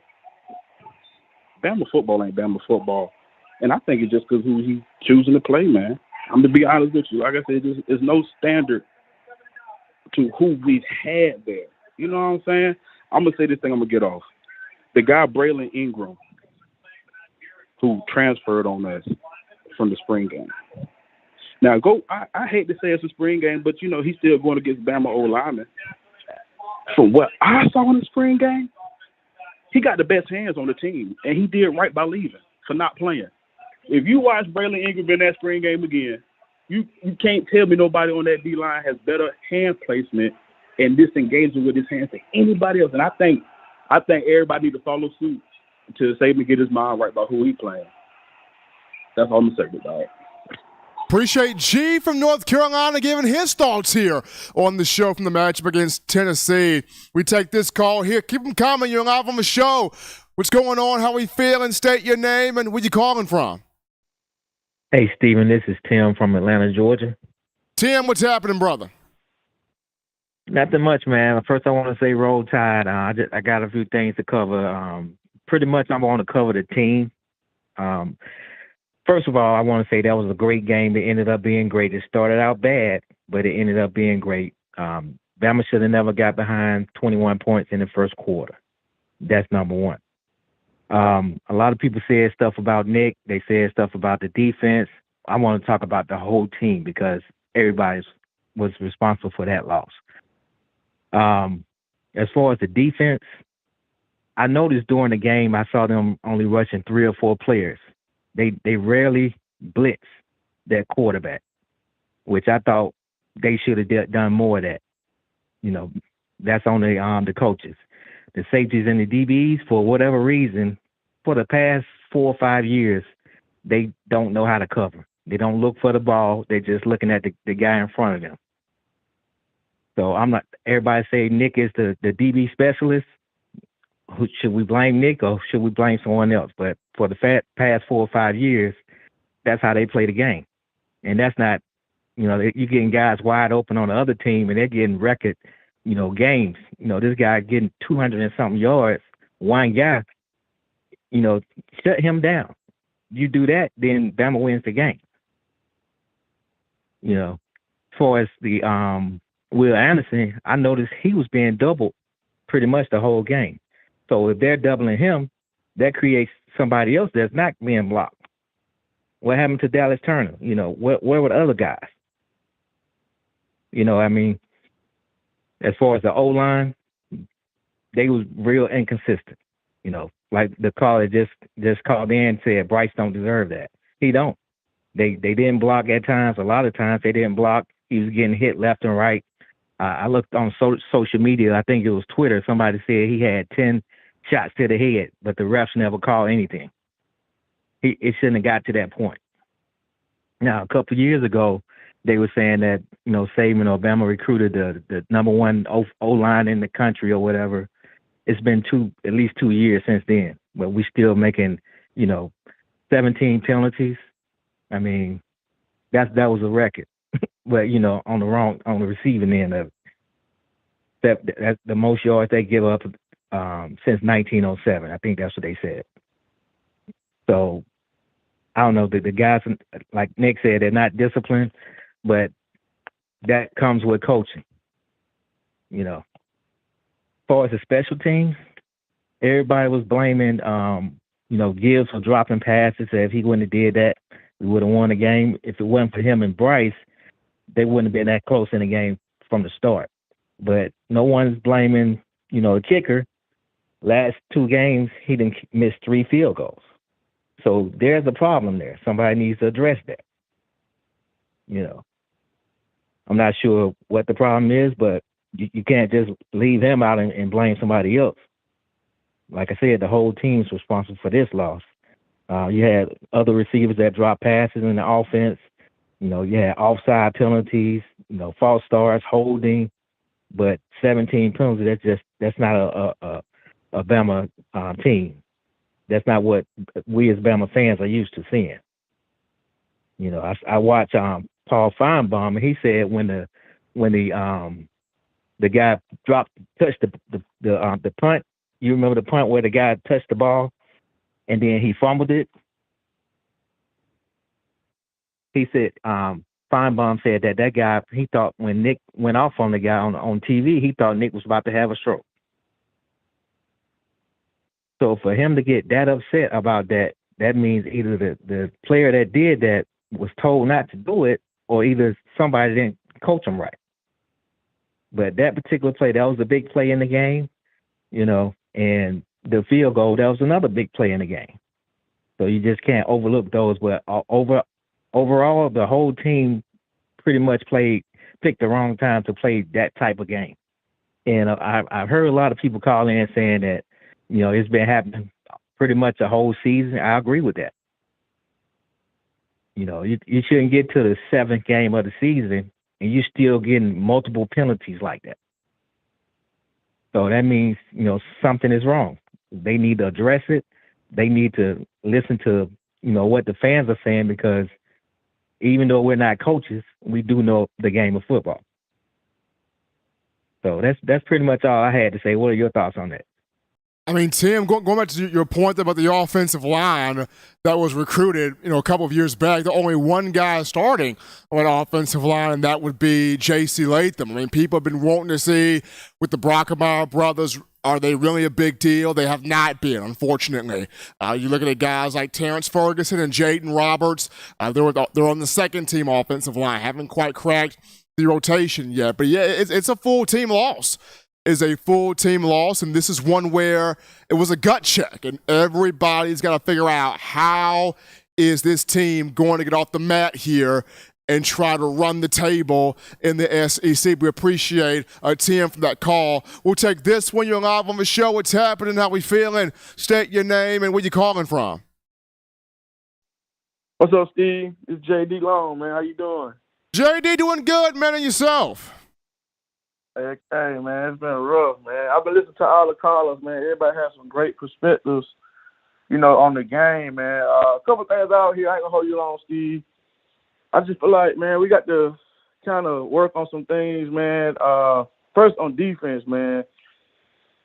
Bama football ain't Bama football. And I think it's just because who he's choosing to play, man. I'm to be honest with you. Like I said, there's no standard to who we've had there. You know what I'm saying? I'm gonna say this thing. I'm gonna get off. The guy Braylon Ingram, who transferred on us from the spring game. Now, I hate to say it's a spring game, but, he's still going against Bama O-lineman. From what I saw in the spring game, he got the best hands on the team, and he did right by leaving for not playing. If you watch Braylon Ingram in that spring game again, you can't tell me nobody on that D-line has better hand placement and disengagement with his hands than anybody else. And I think everybody need to follow suit to Saban get his mind right about who he playing. That's all I'm going to say about it. Appreciate G from North Carolina giving his thoughts here on the show from the matchup against Tennessee. We take this call here. Keep them coming. You're live on the show. What's going on? How we feeling? State your name and where you calling from. Hey, Steven, this is Tim from Atlanta, Georgia. Tim, what's happening, brother? Nothing much, man. First, I want to say Roll Tide. I got a few things to cover. Pretty much, I'm going to cover the team. First of all, I want to say that was a great game. It ended up being great. It started out bad, but it ended up being great. Bama should have never got behind 21 points in the first quarter. That's number one. A lot of people said stuff about Nick. They said stuff about the defense. I want to talk about the whole team because everybody was responsible for that loss. As far as the defense, I noticed during the game I saw them only rushing 3 or 4 players. They rarely blitz that quarterback, which I thought they should have done more of that. That's on the coaches. The safeties and the DBs, for whatever reason, for the past 4 or 5 years, they don't know how to cover. They don't look for the ball. They're just looking at the guy in front of them. So everybody say Nick is the DB specialist. Should we blame Nick or should we blame someone else? But for the past 4 or 5 years, that's how they play the game. And that's not, you're getting guys wide open on the other team and they're getting record, games. This guy getting 200 and something yards, one guy, shut him down. You do that, then Bama wins the game. As far as the Will Anderson, I noticed he was being doubled pretty much the whole game. So if they're doubling him, that creates somebody else that's not being blocked. What happened to Dallas Turner? Where were the other guys? As far as the O-line, they was real inconsistent. Like the caller just called in and said Bryce don't deserve that. He don't. They didn't block at times. A lot of times they didn't block. He was getting hit left and right. I looked on social media. I think it was Twitter. Somebody said he had 10 shots to the head, but the refs never called anything. It shouldn't have got to that point. Now, a couple of years ago, they were saying that, Saban or Bama recruited the number one O-line in the country or whatever. It's been at least 2 years since then, but we still making, 17 penalties. I mean, that was a record. But, on the receiving end of it. That's the most yards they give up since 1907. I think that's what they said. So, I don't know. The guys, like Nick said, they're not disciplined, but that comes with coaching. As far as the special teams, everybody was blaming, Gibbs for dropping passes. If he wouldn't have did that, we would have won the game. If it wasn't for him and Bryce, they wouldn't have been that close in the game from the start. But no one's blaming, the kicker. Last 2 games, he didn't miss 3 field goals. So there's a problem there. Somebody needs to address that. I'm not sure what the problem is, but you can't just leave him out and blame somebody else. Like I said, the whole team's responsible for this loss. You had other receivers that dropped passes in the offense. You had offside penalties, false starts, holding, but 17 penalties. That's not a Bama team. That's not what we as Bama fans are used to seeing. I watch Paul Feinbaum, and he said when the guy touched the punt. You remember the punt where the guy touched the ball, and then he fumbled it. He said, Feinbaum said that guy, he thought when Nick went off on the guy on TV, he thought Nick was about to have a stroke. So for him to get that upset about that, that means either the player that did that was told not to do it, or either somebody didn't coach him right. But that particular play, that was a big play in the game, and the field goal, that was another big play in the game. So you just can't overlook those. But overall, the whole team pretty much picked the wrong time to play that type of game. And I've heard a lot of people call in saying that, it's been happening pretty much the whole season. I agree with that. You shouldn't get to the 7th game of the season and you're still getting multiple penalties like that. So that means, something is wrong. They need to address it. They need to listen to, what the fans are saying, because even though we're not coaches, we do know the game of football. So that's pretty much all I had to say. What are your thoughts on that? I mean, Tim, going back to your point about the offensive line that was recruited, a couple of years back, the only one guy starting on an offensive line, and that would be J.C. Latham. I mean, people have been wanting to see with the Brockemeyer brothers, are they really a big deal? They have not been, unfortunately. You look at guys like Terrence Ferguson and Jaden Roberts. They're on the second-team offensive line. Haven't quite cracked the rotation yet. But, yeah, it's a full-team loss. Is a full team loss, and this is one where it was a gut check, and everybody's got to figure out how is this team going to get off the mat here and try to run the table in the SEC. We appreciate Tim for that call. We'll take this when you're live on the show. What's happening? How we feeling? State your name and where you calling from. What's up, Steve? It's JD Long, man. How you doing? JD doing good, man, and yourself? Hey, man, it's been rough, man. I've been listening to all the callers, man. Everybody has some great perspectives, on the game, man. A couple things out here. I ain't going to hold you long, Steve. I just feel like, man, we got to kind of work on some things, man. First, on defense, man.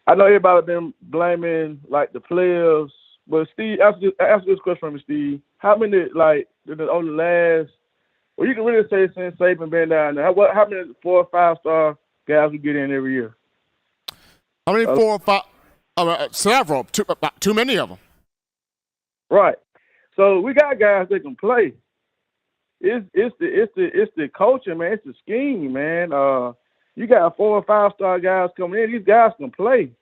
I know everybody been blaming, the players. But, Steve, answer this question for me, Steve. How many, on the last – well, you can really say since Saban been down there, how many 4- or 5-star guys we get in every year? How many 4 or 5? Several. Too many of them. Right. So we got guys that can play. It's the coaching, man. It's the scheme, man. You got 4 or 5-star guys coming in. These guys can play.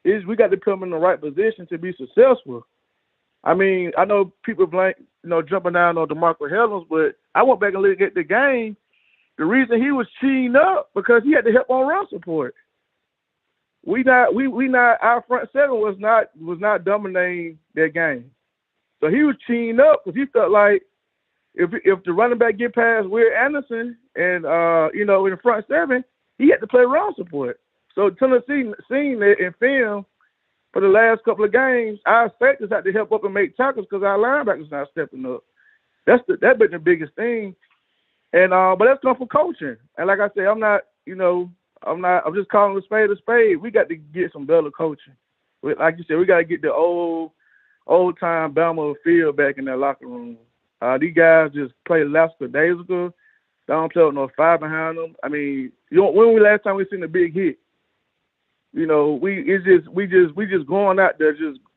We got to put them in the right position to be successful. I mean, I know people jumping down on DeMarco Hellams, but I went back and looked at the game. The reason he was cheating up because he had to help on run support. Our front seven was not dominating that game. So he was cheating up because he felt like if the running back get past Will Anderson and in the front seven, he had to play run support. So Tennessee seeing it in film for the last couple of games, our safeties had to help up and make tackles because our linebackers not stepping up. That's been the biggest thing. And but that's come from coaching. And like I said, I'm just calling a spade a spade. We got to get some better coaching. Like you said, we got to get the old time Bama feel back in that locker room. These guys just play lackadaisical. They don't play with no fire behind them. I mean, when was the last time we seen a big hit? We just going out there.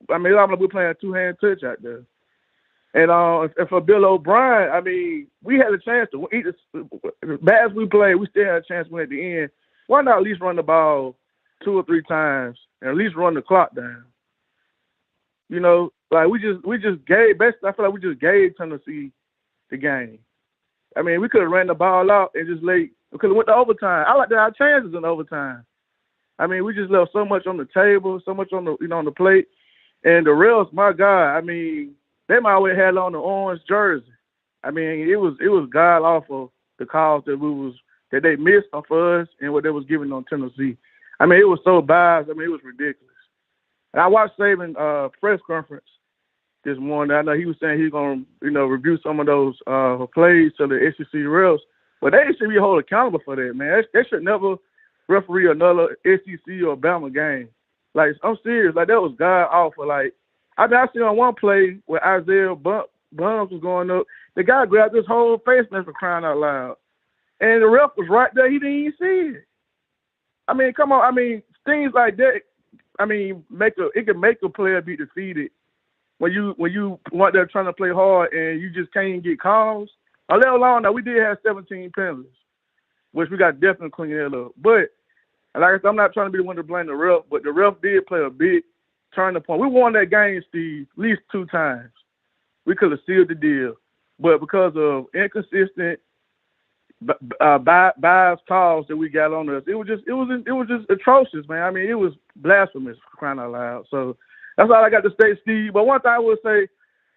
We're playing 2-hand touch out there. And for Bill O'Brien, I mean, we had a chance to eat as bad as we played, we still had a chance to win at the end. Why not at least run the ball 2 or 3 times and at least run the clock down? We just gave. Basically, I feel like we just gave Tennessee the game. I mean, we could have ran the ball out and just we could have went to overtime. I like our chances in overtime. I mean, we just left so much on the table, so much on the plate. And the refs, my God, I mean, they might have had on the orange jersey. I mean, it was god awful the calls that they missed for us and what they was giving on Tennessee. I mean, it was so biased. I mean, it was ridiculous. And I watched Saban's press conference this morning. I know he was saying he's going to review some of those plays to the SEC refs, but they should be held accountable for that, man. They should never referee another SEC or Bama game. Like, I'm serious. Like, that was god awful. Like, I seen on one play where Isaiah Bums was going up. The guy grabbed his whole face mask for crying out loud. And the ref was right there. He didn't even see it. I mean, come on. I mean, things like that, I mean, it can make a player be defeated when you want there trying to play hard and you just can't get calls. Let alone that we did have 17 penalties, which we got definitely clean that up. But like I said, I'm not trying to be the one to blame the ref, but the ref did play a big turning point. We won that game, Steve, at least 2 times. We could have sealed the deal, but because of inconsistent biased calls that we got on us, it was just atrocious, man. I mean, it was blasphemous, crying out loud. So that's all I got to say, Steve. But one thing I would say,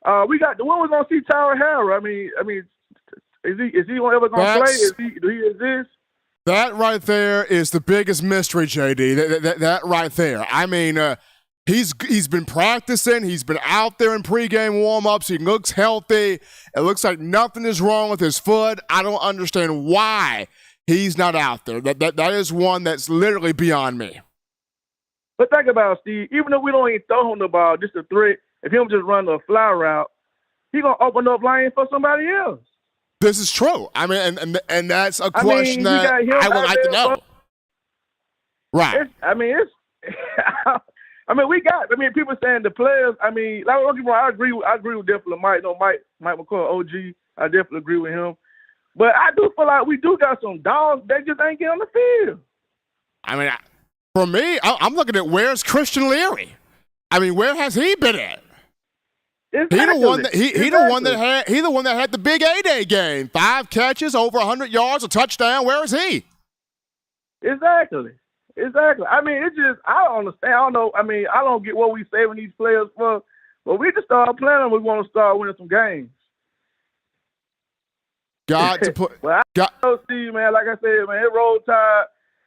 when we gonna see Tyler Harrell? I mean, is he ever gonna play? Do he exist? That right there is the biggest mystery, JD. That right there. I mean, he's been practicing. He's been out there in pregame warm-ups. He looks healthy. It looks like nothing is wrong with his foot. I don't understand why he's not out there. That is one that's literally beyond me. But think about it, Steve. Even though we don't even throw him the ball, just a threat, if him just run a fly route, he gonna open up lane for somebody else. This is true. I mean, and that's a question that I would like to know. Right. People saying the players. I mean, like, I agree with definitely Mike. No, Mike McCoy, OG. I definitely agree with him. But I do feel like we do got some dogs that just ain't getting on the field. I mean, for me, I'm looking at where's Christian Leary. I mean, where has he been at? Exactly. He the one that had the big A-Day game. 5 catches, over 100 yards, a touchdown. Where is he? Exactly. I mean, it just, I don't understand. I don't know. I mean, I don't get what we saving these players for. But we just start playing them. We want to start winning some games. Got to put. Well, I know, Steve, man. Like I said, man, it roll tide.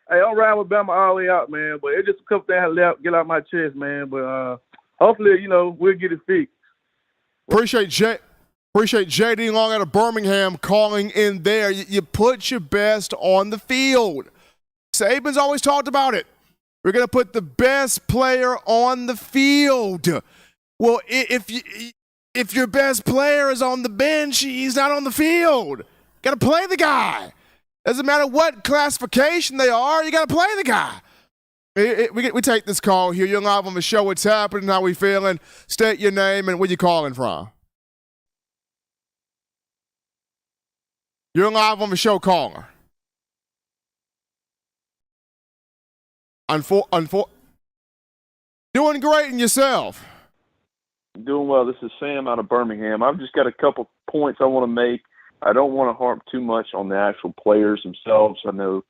Hey, I'm riding with Bama all the way out, man. But it's just a couple things I left get out my chest, man. But hopefully, we'll get it fixed. Appreciate JD Long out of Birmingham calling in there. You put your best on the field. Saban's always talked about it. We're going to put the best player on the field. Well, if your best player is on the bench, he's not on the field. Got to play the guy. Doesn't matter what classification they are, you got to play the guy. We take this call here. You're live on the show. What's happening? How we feeling? State your name and where you calling from. You're live on the show, caller. Doing great in yourself. Doing well. This is Sam out of Birmingham. I've just got a couple points I want to make. I don't want to harp too much on the actual players themselves. I know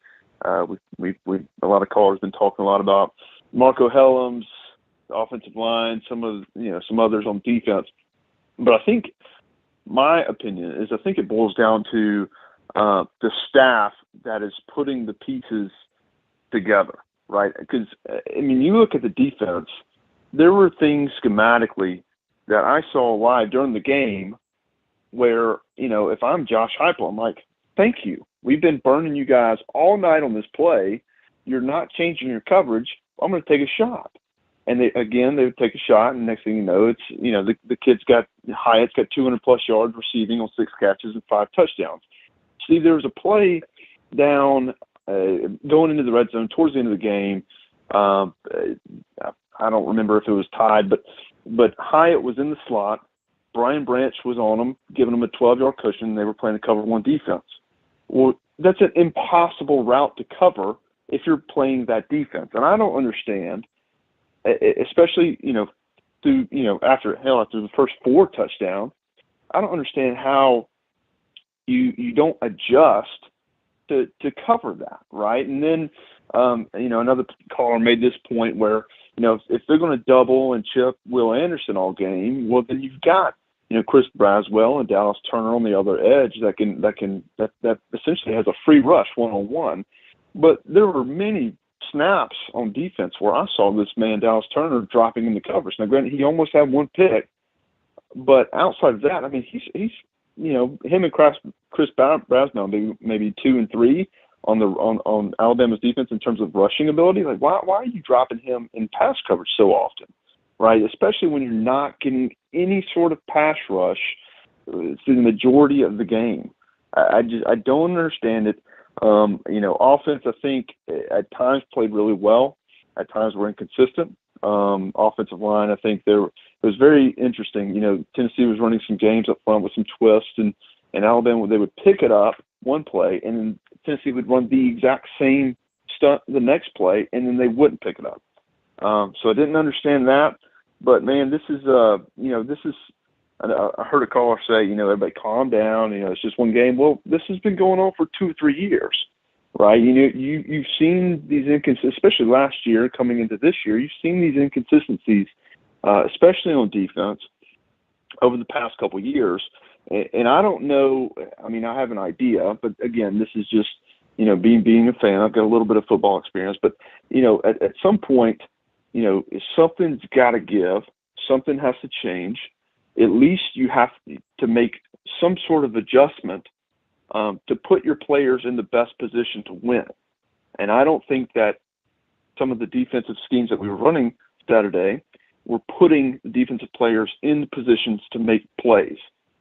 we a lot of callers been talking a lot about Marco Hellams, the offensive line, some others on defense. But I think my opinion is I think it boils down to the staff that is putting the pieces together, right? Because I mean, you look at the defense. There were things schematically that I saw live during the game where, if I'm Josh Heupel, I'm like, thank you. We've been burning you guys all night on this play. You're not changing your coverage. I'm going to take a shot. And they would take a shot, and next thing you know, it's, the kid's got, Hyatt's got 200-plus yards receiving on 6 catches and 5 touchdowns. See, there was a play down going into the red zone towards the end of the game. I don't remember if it was tied, but Hyatt was in the slot. Brian Branch was on him, giving him a 12-yard cushion. They were playing a cover 1 defense. Well, that's an impossible route to cover if you're playing that defense. And I don't understand, especially, after the first 4 touchdowns, I don't understand how you don't adjust to cover that, right? And then, another caller made this point where, if they're going to double and chip Will Anderson all game, well, then you've got, Chris Braswell and Dallas Turner on the other edge that essentially has a free rush one-on-one. But there were many snaps on defense where I saw this man, Dallas Turner, dropping in the coverage. Now, granted, he almost had 1 pick, but outside of that, I mean, he's him and Chris Braswell maybe 2 and 3 on Alabama's defense in terms of rushing ability. Like, why are you dropping him in pass coverage so often, right? Especially when you're not getting any sort of pass rush through the majority of the game. I don't understand it. Offense, I think at times played really well. At times were inconsistent. Offensive line, I think it was very interesting. Tennessee was running some games up front with some twists, and Alabama, they would pick it up one play, and then Tennessee would run the exact same stunt the next play, and then they wouldn't pick it up. So I didn't understand that. But man, this is I heard a caller say, everybody calm down. It's just one game. Well, this has been going on for 2 or 3 years, right? You've seen these inconsistencies, especially last year coming into this year. You've seen these inconsistencies, especially on defense, over the past couple of years. And I don't know. I mean, I have an idea, but again, this is just being a fan. I've got a little bit of football experience, but at some point, something's got to give. Something has to change. At least you have to make some sort of adjustment to put your players in the best position to win. And I don't think that some of the defensive schemes that we were running Saturday were putting the defensive players in positions to make plays.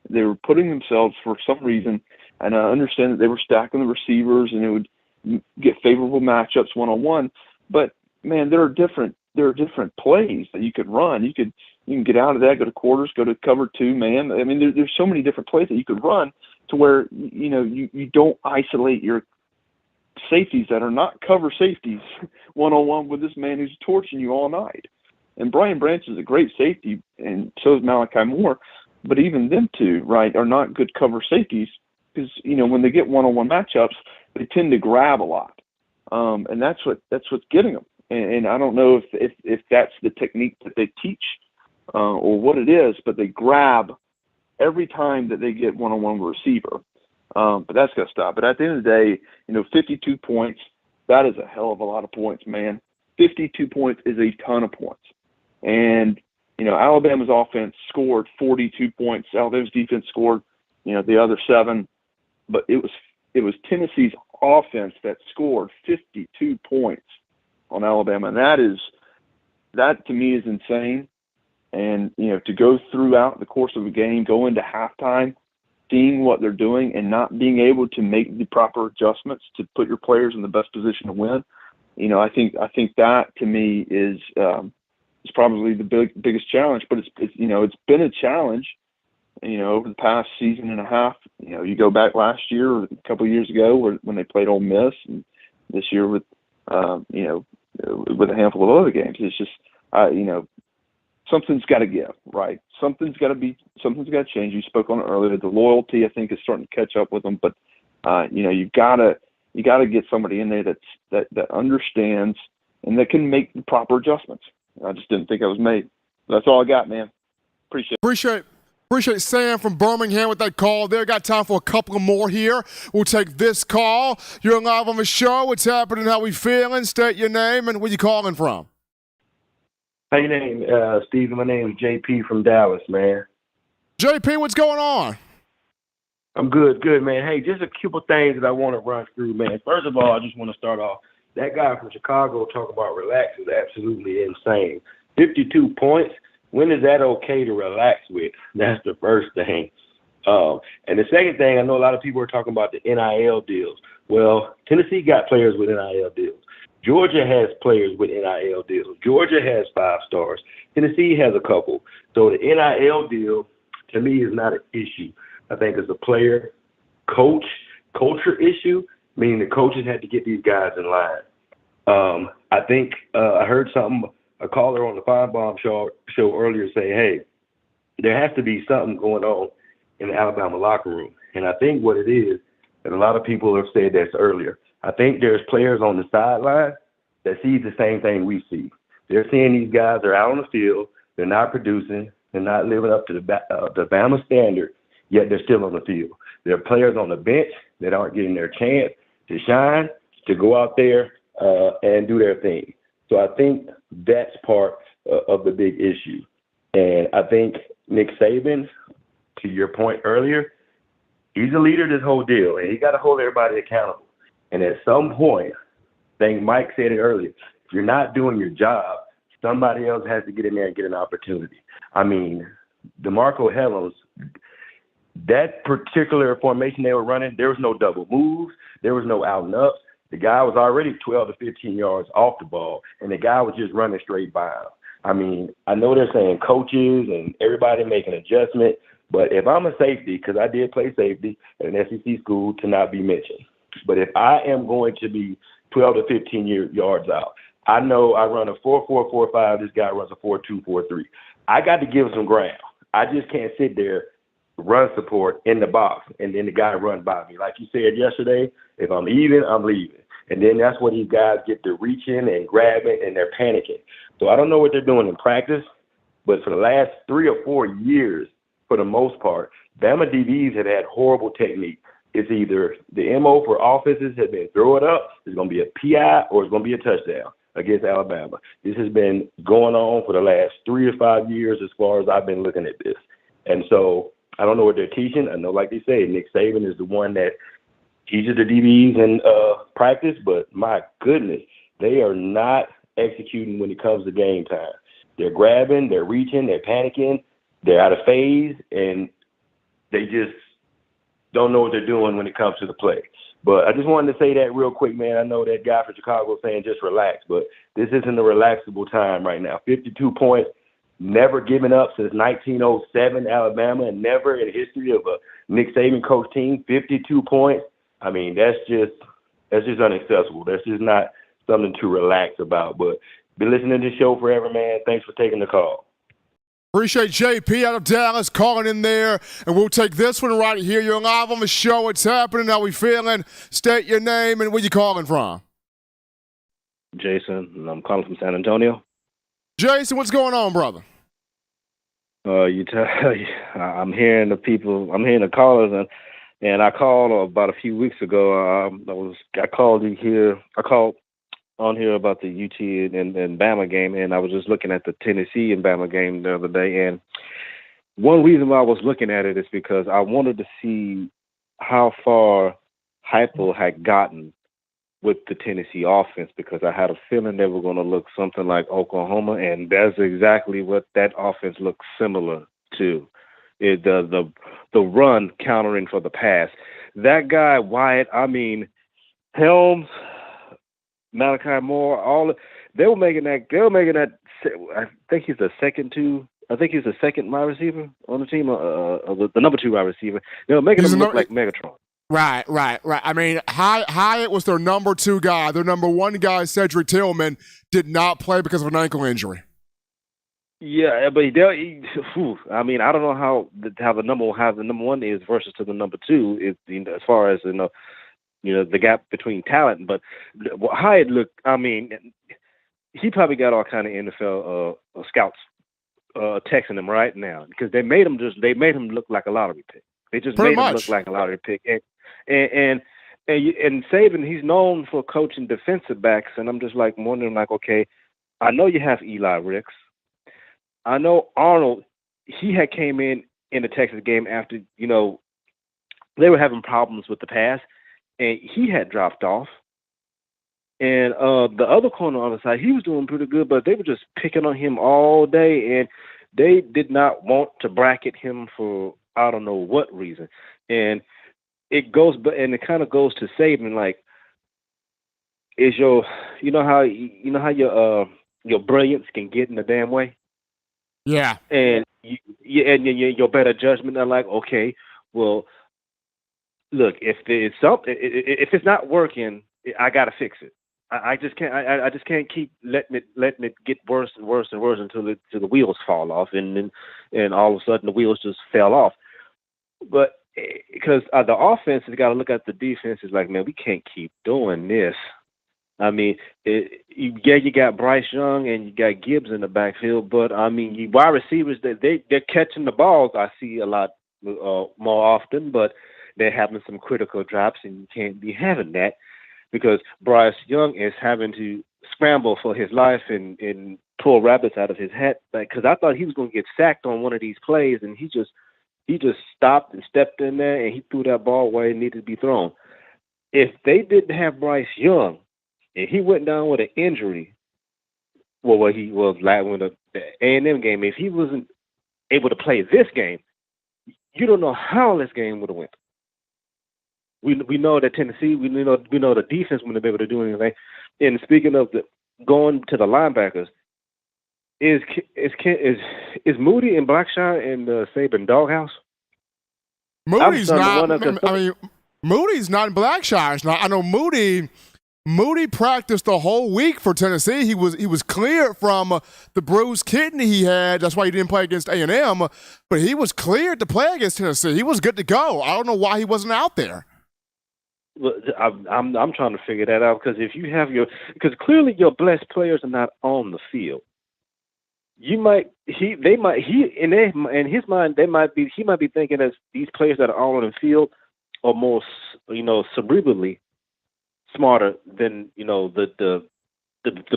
They were putting themselves for some reason, and I understand that they were stacking the receivers and it would get favorable matchups one-on-one. But man, there are different plays that you could run. You can get out of that, go to quarters, go to cover 2 man. I mean, there's so many different plays that you could run to where you don't isolate your safeties that are not cover safeties one-on-one with this man who's torching you all night. And Brian Branch is a great safety, and so is Malachi Moore. But even them two, right, are not good cover safeties because when they get one-on-one matchups, they tend to grab a lot, and that's what's getting them. And I don't know if that's the technique that they teach or what it is, but they grab every time that they get one-on-one with a receiver. But that's got to stop. But at the end of the day, 52 points, that is a hell of a lot of points, man. 52 points is a ton of points. And, Alabama's offense scored 42 points. Alabama's defense scored, the other 7. But it was Tennessee's offense that scored 52 points on Alabama. And that to me is insane. And, to go throughout the course of a game, go into halftime, seeing what they're doing and not being able to make the proper adjustments to put your players in the best position to win. I think that to me is probably the biggest challenge, but it's been a challenge, over the past season and a half. You go back last year or a couple of years ago when they played Ole Miss, and this year with a handful of other games. It's just, something's got to give, right? Something's got to change. You spoke on it earlier. The loyalty, I think, is starting to catch up with them, but you got to get somebody in there that understands and that can make the proper adjustments. I just didn't think I was made. That's all I got, man. Appreciate Sam from Birmingham with that call there. Got time for a couple more here. We'll take this call. You're live on the show. What's happening? How we feeling? State your name and where you calling from. How your name, Steven? My name is JP from Dallas, man. JP, what's going on? I'm good, man. Hey, just a couple things that I want to run through, man. First of all, I just want to start off. That guy from Chicago talking about relax is absolutely insane. 52 points. When is that okay to relax with? That's the first thing. And the second thing, I know a lot of people are talking about the NIL deals. Well, Tennessee got players with NIL deals. Georgia has players with NIL deals. Georgia has 5 stars. Tennessee has a couple. So the NIL deal, to me, is not an issue. I think it's a player-coach-culture issue, meaning the coaches had to get these guys in line. I think I heard a caller on the Feinbaum show earlier say, hey, there has to be something going on in the Alabama locker room. And I think what it is, and a lot of people have said this earlier, I think there's players on the sideline that see the same thing we see. They're seeing these guys are out on the field, they're not producing, they're not living up to the Bama standard, yet they're still on the field. There are players on the bench that aren't getting their chance to shine, to go out there and do their thing. So I think that's part of the big issue. And I think Nick Saban, to your point earlier, he's a leader of this whole deal, and he got to hold everybody accountable. And at some point, I think Mike said it earlier, if you're not doing your job, somebody else has to get in there and get an opportunity. I mean, DeMarco Hellams, That particular formation they were running, there was no double moves. There was no out and ups. The guy was already 12 to 15 yards off the ball, and the guy was just running straight by him. I mean, I know they're saying coaches and everybody making adjustment, but if I'm a safety, because I did play safety at an SEC school, to not be mentioned. But if I am going to be 12 to 15 yards out, I know I run a 4.445. This guy runs a 4.243. I got to give some ground. I just can't sit there, run support in the box, and then the guy run by me. Like you said yesterday, if I'm even, I'm leaving. And then that's where these guys get to reaching and grabbing, and they're panicking. So I don't know what they're doing in practice, but for the last 3 or 4 years, for the most part, Bama DBs have had horrible technique. It's either the MO for offenses has been throw it up, it's going to be a PI, or it's going to be a touchdown against Alabama. This has been going on for the last 3 or 5 years as far as I've been looking at this. And so I don't know what they're teaching. I know, like they say, Nick Saban is the one that teaches the DBs in practice, but my goodness, they are not executing when it comes to game time. They're grabbing, they're reaching, they're panicking, they're out of phase, and they just don't know what they're doing when it comes to the play. But I just wanted to say that real quick, man. I know that guy from Chicago saying just relax, but this isn't a relaxable time right now. 52 points, never given up since 1907 Alabama, and never in the history of a Nick Saban coach team. 52 points. I mean, that's just unacceptable. That's just not something to relax about. But been listening to the show forever, man. Thanks for taking the call. Appreciate JP out of Dallas calling in there, and we'll take this one right here. You're live on the show. It's happening. How we feeling? State your name and where you calling from. Jason, and I'm calling from San Antonio. Jason, what's going on, brother? I'm hearing the callers, and I called about a few weeks ago. I called on here about the UT and Bama game, and I was just looking at the Tennessee and Bama game the other day. And one reason why I was looking at it is because I wanted to see how far Heupel had gotten with the Tennessee offense, because I had a feeling they were going to look something like Oklahoma, and that's exactly what that offense looks similar to. The run countering for the pass. That guy Wyatt, Helms, Malachi Moore, they were making that. I think he's the second wide receiver on the team, the number 2 wide receiver. They were making him look like Megatron. Right. I mean, Hyatt was their number 2 guy. Their number 1 guy, Cedric Tillman, did not play because of an ankle injury. Yeah, but I don't know how the number 1 is versus to the number 2 is, as far as the gap between talent. But Hyatt looked. He probably got all kind of NFL scouts texting him right now, because they made him look like a lottery pick. They just made him look like a lottery pick. And Saban, he's known for coaching defensive backs, and I'm just like wondering, like, okay, I know you have Eli Ricks. I know Arnold, he had came in the Texas game after, they were having problems with the pass, and he had dropped off. And the other corner on the side, he was doing pretty good, but they were just picking on him all day, and they did not want to bracket him for I don't know what reason. And it kind of goes to Saban, like, is your brilliance can get in the damn way. Yeah. And your better judgment are like, okay, well, look, if it's not working, I gotta fix it. I just can't keep letting it get worse and worse and worse until the wheels fall off, and all of a sudden the wheels just fell off. But because the offense has got to look at the defense, is like, man, we can't keep doing this. You got Bryce Young and you got Gibbs in the backfield, but you wide receivers, they're catching the balls. I see a lot more often, but they're having some critical drops, and you can't be having that, because Bryce Young is having to scramble for his life and pull rabbits out of his hat. Because I thought he was going to get sacked on one of these plays, and he just stopped and stepped in there, and he threw that ball where it needed to be thrown. If they didn't have Bryce Young, and he went down with an injury, he was like with the A&M game, if he wasn't able to play this game, you don't know how this game would have went. We know that Tennessee, we know the defense wouldn't be able to do anything. And speaking of going to the linebackers, is Moody and Blackshire in the Saban doghouse? Moody's not. Moody's not in Blackshire. I know Moody practiced the whole week for Tennessee. He was cleared from the bruised kidney he had. That's why he didn't play against A&M. But he was cleared to play against Tennessee. He was good to go. I don't know why he wasn't out there. Well, I'm trying to figure that out because if you have because clearly your best players are not on the field. In his mind he might be thinking that these players that are on the field are more cerebrally smarter than the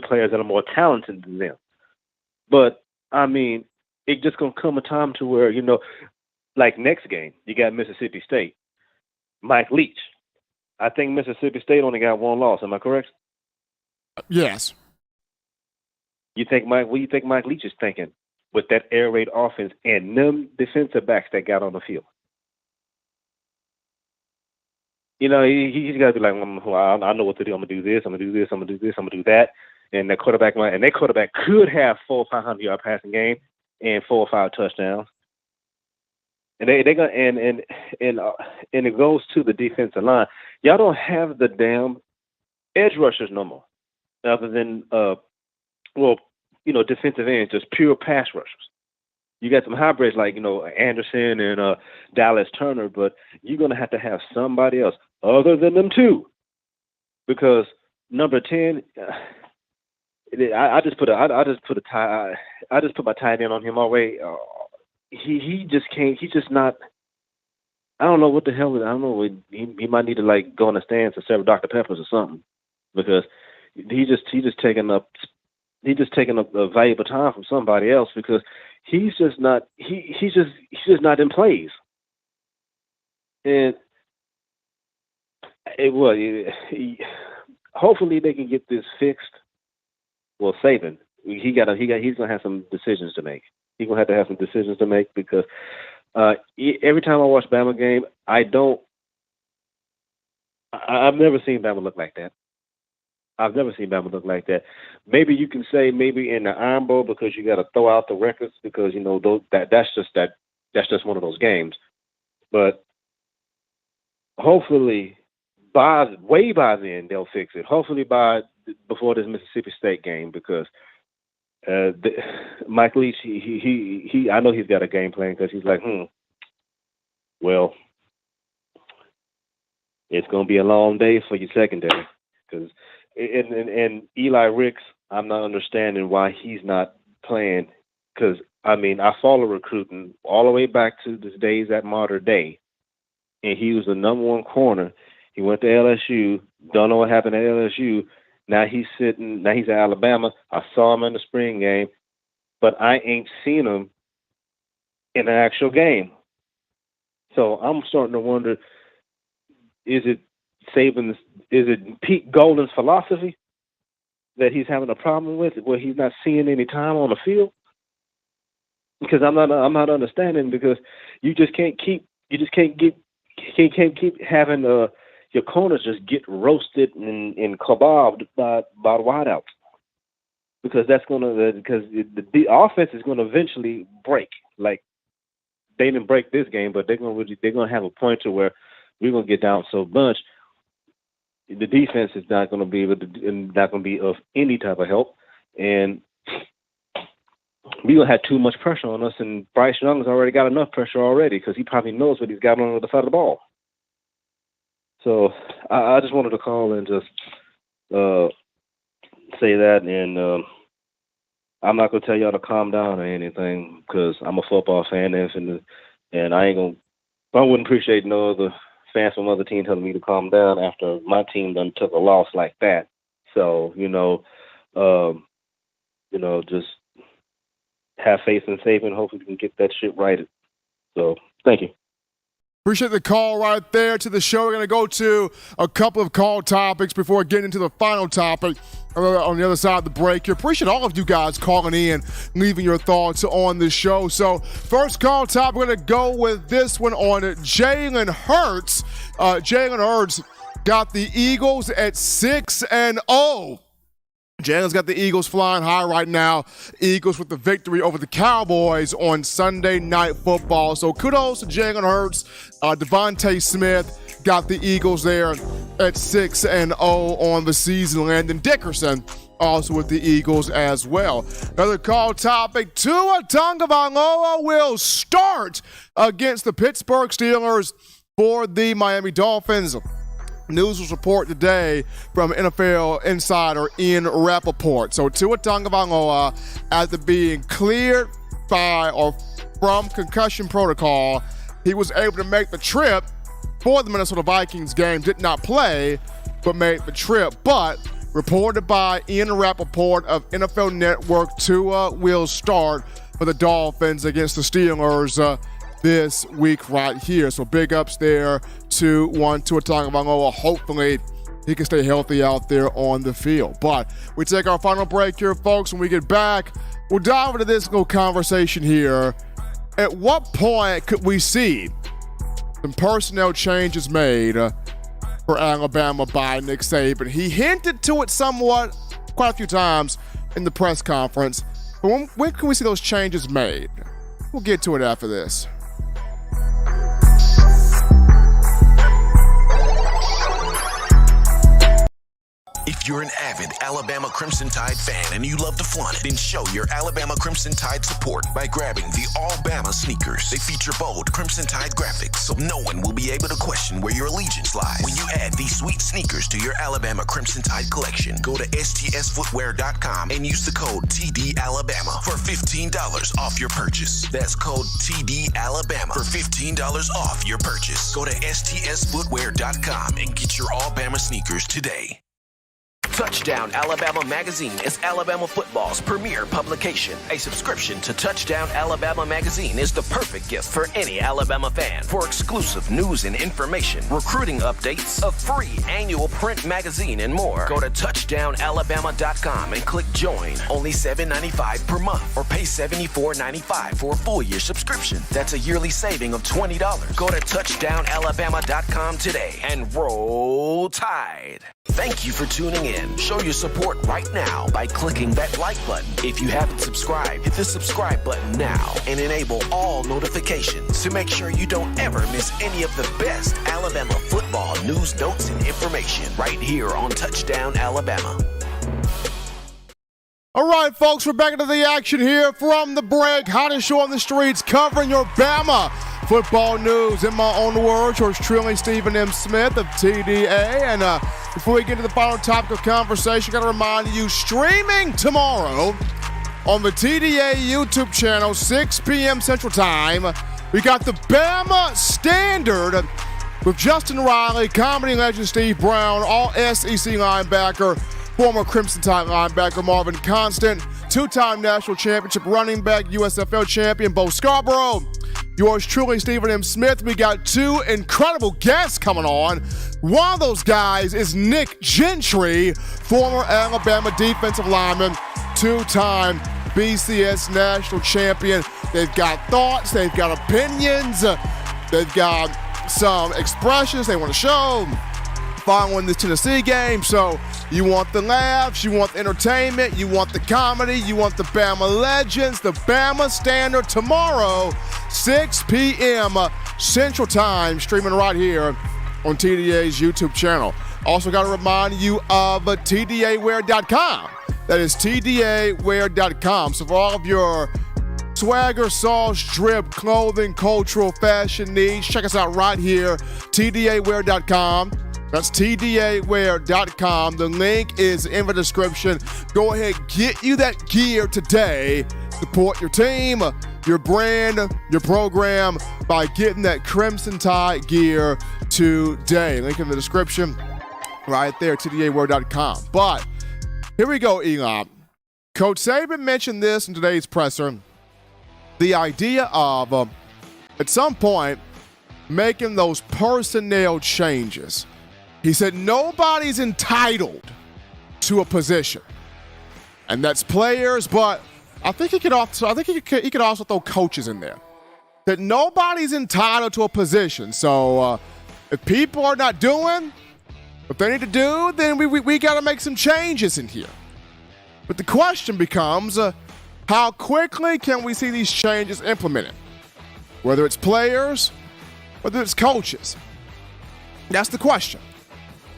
players that are more talented than them. But I mean, it's just gonna come a time to where like next game you got Mississippi State, Mike Leach. I think Mississippi State only got one loss. Am I correct? Yes. What do you think Mike Leach is thinking with that air raid offense and them defensive backs that got on the field? He's got to be like, I know what to do. I'm gonna do this. I'm gonna do this. I'm gonna do this. I'm gonna do that. And that quarterback could have 400 or 500 yard passing game and 4 or 5 touchdowns. And they gonna and it goes to the defensive line. Y'all don't have the damn edge rushers no more, other than defensive ends, just pure pass rushers. You got some hybrids like Anderson and Dallas Turner, but you're gonna have to have somebody else other than them two, because number 10. I just put my tight end on him already. He just can't. He's just not. I don't know what the hell. I don't know. He might need to go in the stands and serve Dr. Peppers or something, because he's just taking up a valuable time from somebody else, because he's just not. He's just not in plays. And hopefully they can get this fixed. Well, Saban, he's gonna have some decisions to make. He's going to have some decisions to make, because every time I watch Bama game, I've never seen Bama look like that. Maybe you can say maybe in the Iron Bowl, because you got to throw out the records, because that's just one of those games. But hopefully by then they'll fix it. Hopefully before this Mississippi State game, because Mike Leach, he I know he's got a game plan, because he's like, well, it's going to be a long day for your secondary. Because and Eli Ricks, I'm not understanding why he's not playing, because I follow recruiting all the way back to the days at Mater Day, and he was the number one corner. He went to LSU. Don't know what happened at LSU. Now he's at Alabama. I saw him in the spring game, but I ain't seen him in an actual game. So I'm starting to wonder, is it Pete Golden's philosophy that he's having a problem with, where he's not seeing any time on the field? Because I'm not understanding, because you just can't keep having your corners just get roasted and kebabbed by the wideouts, because the offense is gonna eventually break. Like, they didn't break this game, but they're gonna have a point to where we're gonna get down so much. The defense is not gonna be of any type of help, and we're gonna have too much pressure on us. And Bryce Young has already got enough pressure already, because he probably knows what he's got on the other side of the ball. So I just wanted to call and just say that, and I'm not gonna tell y'all to calm down or anything, because I'm a football fan, and I wouldn't appreciate no other fans from other teams telling me to calm down after my team done took a loss like that. So just have faith in Saban. Hopefully we can get that shit righted. So thank you. Appreciate the call right there to the show. We're going to go to a couple of call topics before getting into the final topic. on the other side of the break. Appreciate all of you guys calling in, leaving your thoughts on the show. So first call top, we're going to go with this one on Jalen Hurts. Jalen Hurts got the Eagles at 6-0. Jalen's got the Eagles flying high right now. Eagles with the victory over the Cowboys on Sunday Night Football. So kudos to Jalen Hurts. Devontae Smith got the Eagles there at 6-0 on the season. Landon Dickerson also with the Eagles as well. Another call topic, Tua Tagovailoa will start against the Pittsburgh Steelers for the Miami Dolphins. News was reported today from NFL insider Ian Rappaport. So Tua Tagovailoa, after being cleared by or from concussion protocol, he was able to make the trip for the Minnesota Vikings game. Did not play, but made the trip. But reported by Ian Rappaport of NFL Network, Tua will start for the Dolphins against the Steelers this week right here. So big ups there to Tua Tagovailoa. Hopefully he can stay healthy out there on the field. But we take our final break here, folks. When we get back, we'll dive into this little conversation here. At what point could we see some personnel changes made for Alabama by Nick Saban? He hinted to it somewhat quite a few times in the press conference. But when can we see those changes made? We'll get to it after this. If you're an avid Alabama Crimson Tide fan and you love to flaunt it, then show your Alabama Crimson Tide support by grabbing the All-Bama sneakers. They feature bold Crimson Tide graphics, so no one will be able to question where your allegiance lies. When you add these sweet sneakers to your Alabama Crimson Tide collection, go to STSfootwear.com and use the code TDAlabama for $15 off your purchase. That's code TDAlabama for $15 off your purchase. Go to STSfootwear.com and get your All-Bama sneakers today. Touchdown Alabama Magazine is Alabama football's premier publication. A subscription to Touchdown Alabama Magazine is the perfect gift for any Alabama fan. For exclusive news and information, recruiting updates, a free annual print magazine, and more, go to touchdownalabama.com and click join. Only $7.95 per month, or pay $74.95 for a full year subscription. That's a yearly saving of $20. Go to touchdownalabama.com today and roll Tide. Thank you for tuning in. Show your support right now by clicking that like button. If you haven't subscribed, hit the subscribe button now and enable all notifications to make sure you don't ever miss any of the best Alabama football news, notes, and information right here on Touchdown Alabama. All right, folks, we're back into the action here from the break. Hottest show on the streets, covering your Bama football news. In my own words, yours truly, Stephen M. Smith of TDA. And before we get to the final topic of conversation, got to remind you, streaming tomorrow on the TDA YouTube channel, 6 p.m. Central Time, we got the Bama Standard with Justin Riley, comedy legend Steve Brown, all SEC linebacker, former Crimson Tide linebacker Marvin Constant, two-time national championship running back, USFL champion Bo Scarborough. Yours truly, Stephen M. Smith. We got two incredible guests coming on. One of those guys is Nick Gentry, former Alabama defensive lineman, two-time BCS national champion. They've got thoughts, they've got opinions, they've got some expressions they want to show following this Tennessee game. So you want the laughs, you want the entertainment, you want the comedy, you want the Bama legends, the Bama Standard tomorrow, 6 p.m. Central Time, streaming right here on TDA's YouTube channel. Also got to remind you of TDAwear.com. That is TDAwear.com. So for all of your swagger, sauce, drip, clothing, cultural, fashion needs, check us out right here, TDAwear.com. That's TDAwear.com. The link is in the description. Go ahead, get you that gear today. Support your team, your brand, your program by getting that Crimson Tide gear today. Link in the description right there, TDAwear.com. But here we go, Elon. Coach Saban mentioned this in today's presser. The idea of, at some point, making those personnel changes. He said nobody's entitled to a position, and that's players. But I think he could also throw coaches in there. That nobody's entitled to a position. So if people are not doing what they need to do, then we got to make some changes in here. But the question becomes, how quickly can we see these changes implemented? Whether it's players, whether it's coaches. That's the question.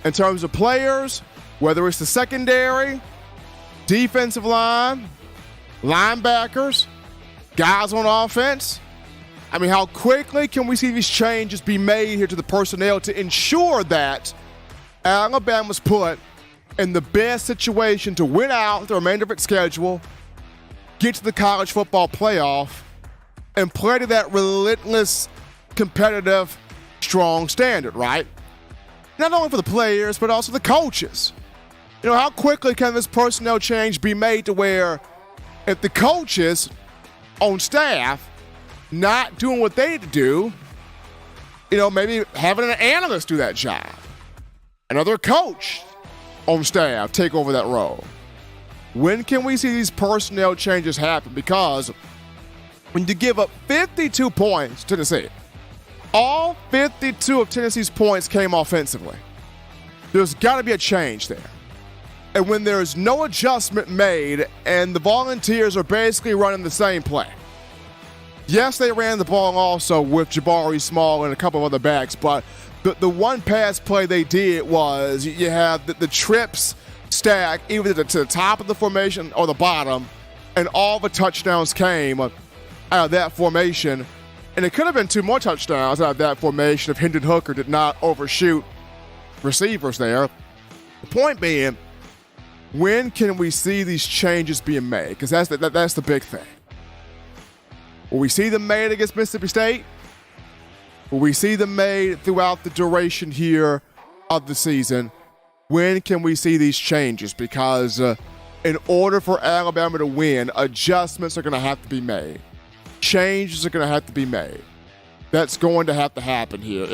In terms of players, whether it's the secondary, defensive line, linebackers, guys on offense. I mean, how quickly can we see these changes be made here to the personnel to ensure that Alabama's put in the best situation to win out the remainder of its schedule, get to the college football playoff, and play to that relentless, competitive, strong standard, right? Not only for the players, but also the coaches. You know, how quickly can this personnel change be made to where if the coaches on staff not doing what they need to do, you know, maybe having an analyst do that job, another coach on staff take over that role. When can we see these personnel changes happen? Because when you give up 52 points to Tennessee, all 52 of Tennessee's points came offensively. There's got to be a change there. And when there's no adjustment made and the Volunteers are basically running the same play. Yes, they ran the ball also with Jabari Small and a couple of other backs, but the one pass play they did was you have the trips stack either to the top of the formation or the bottom, and all the touchdowns came out of that formation. And it could have been 2 more touchdowns out of that formation if Hendon Hooker did not overshoot receivers there. The point being, when can we see these changes being made? Because that's the big thing. Will we see them made against Mississippi State? Will we see them made throughout the duration here of the season? When can we see these changes? Because in order for Alabama to win, adjustments are going to have to be made. Changes are going to have to be made. That's going to have to happen here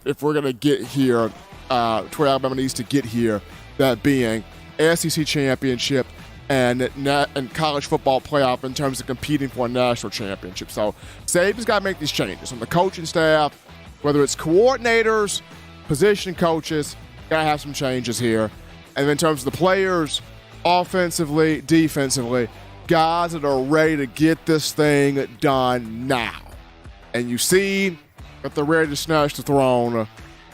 if we're going to get here to where Alabama needs to get here, that being SEC championship and college football playoff in terms of competing for a national championship. So Saban's got to make these changes on the coaching staff, whether it's coordinators, position coaches, got to have some changes here. And in terms of the players, offensively, defensively, guys that are ready to get this thing done now. And you see if they're ready to snatch the throne,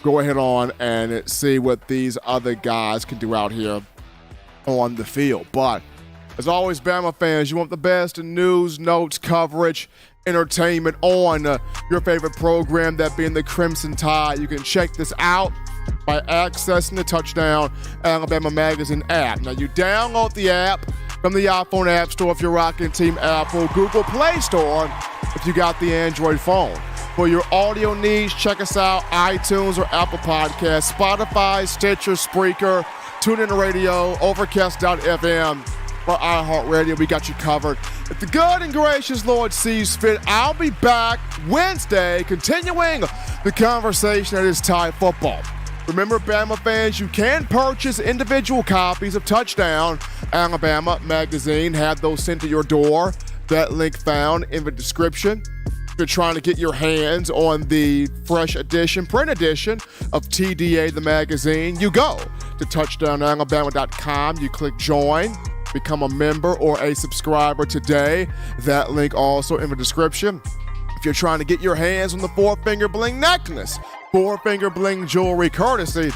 go ahead on and see what these other guys can do out here on the field. But as always, Bama fans, you want the best in news, notes, coverage, entertainment on your favorite program, that being the Crimson Tide. You can check this out by accessing the Touchdown Alabama Magazine app. Now, you download the app from the iPhone App Store if you're rocking Team Apple, Google Play Store if you got the Android phone. For your audio needs, check us out, iTunes or Apple Podcasts, Spotify, Stitcher, Spreaker, TuneIn Radio, Overcast.fm, or iHeartRadio. We got you covered. If the good and gracious Lord sees fit, I'll be back Wednesday continuing the conversation that is Tide football. Remember, Bama fans, you can purchase individual copies of Touchdown Alabama Magazine. Have those sent to your door. That link found in the description. If you're trying to get your hands on the fresh edition, print edition of TDA, the magazine, you go to touchdownalabama.com. You click join, become a member or a subscriber today. That link also in the description. If you're trying to get your hands on the 4-finger bling necklace, 4-finger bling jewelry, courtesy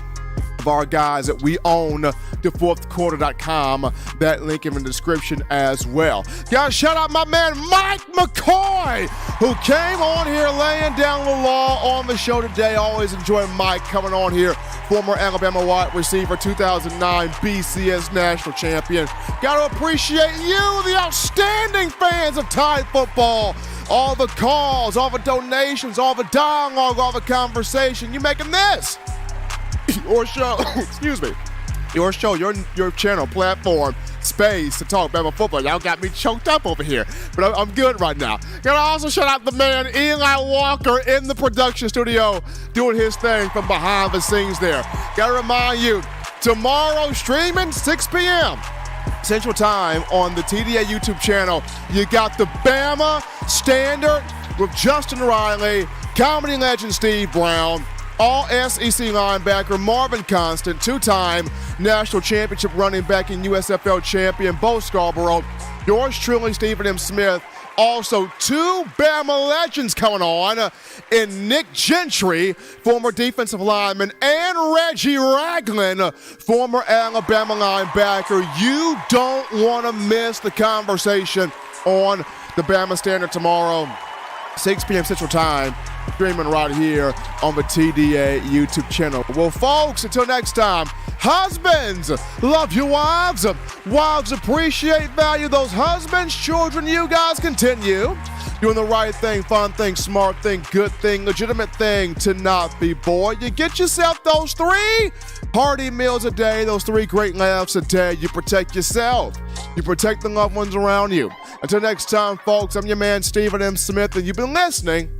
of our guys that we own, thefourthquarter.com. That link in the description as well. Guys, shout out my man Mike McCoy, who came on here laying down the law on the show today. Always enjoy Mike coming on here. Former Alabama wide receiver, 2009 BCS national champion. Got to appreciate you, the outstanding fans of Tide football. All the calls, all the donations, all the dialogue, all the conversation. You making this your show, excuse me, your show, your channel, platform, space to talk Bama football. Y'all got me choked up over here, but I'm good right now. Gotta also shout out the man Eli Walker in the production studio doing his thing from behind the scenes there. Gotta remind you, tomorrow, streaming 6 p.m. Central Time on the TDA YouTube channel. You got the Bama Standard with Justin Riley, comedy legend Steve Brown, all SEC linebacker Marvin Constant, two-time national championship running back and USFL champion Bo Scarborough, yours truly, Stephen M. Smith. Also, two Bama legends coming on in Nick Gentry, former defensive lineman, and Reggie Ragland, former Alabama linebacker. You don't want to miss the conversation on the Bama Standard tomorrow, 6 p.m. Central Time, streaming right here on the TDA YouTube channel. Well, folks, until next time, husbands, love your wives. Wives appreciate, value those husbands. Children, you guys continue doing the right thing, fun thing, smart thing, good thing, legitimate thing to not be bored. You get yourself those 3 hearty meals a day, those 3 great laughs a day. You protect yourself. You protect the loved ones around you. Until next time, folks, I'm your man, Stephen M. Smith, and you've been listening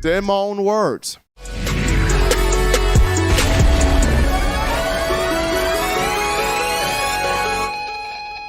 to In My Own Words.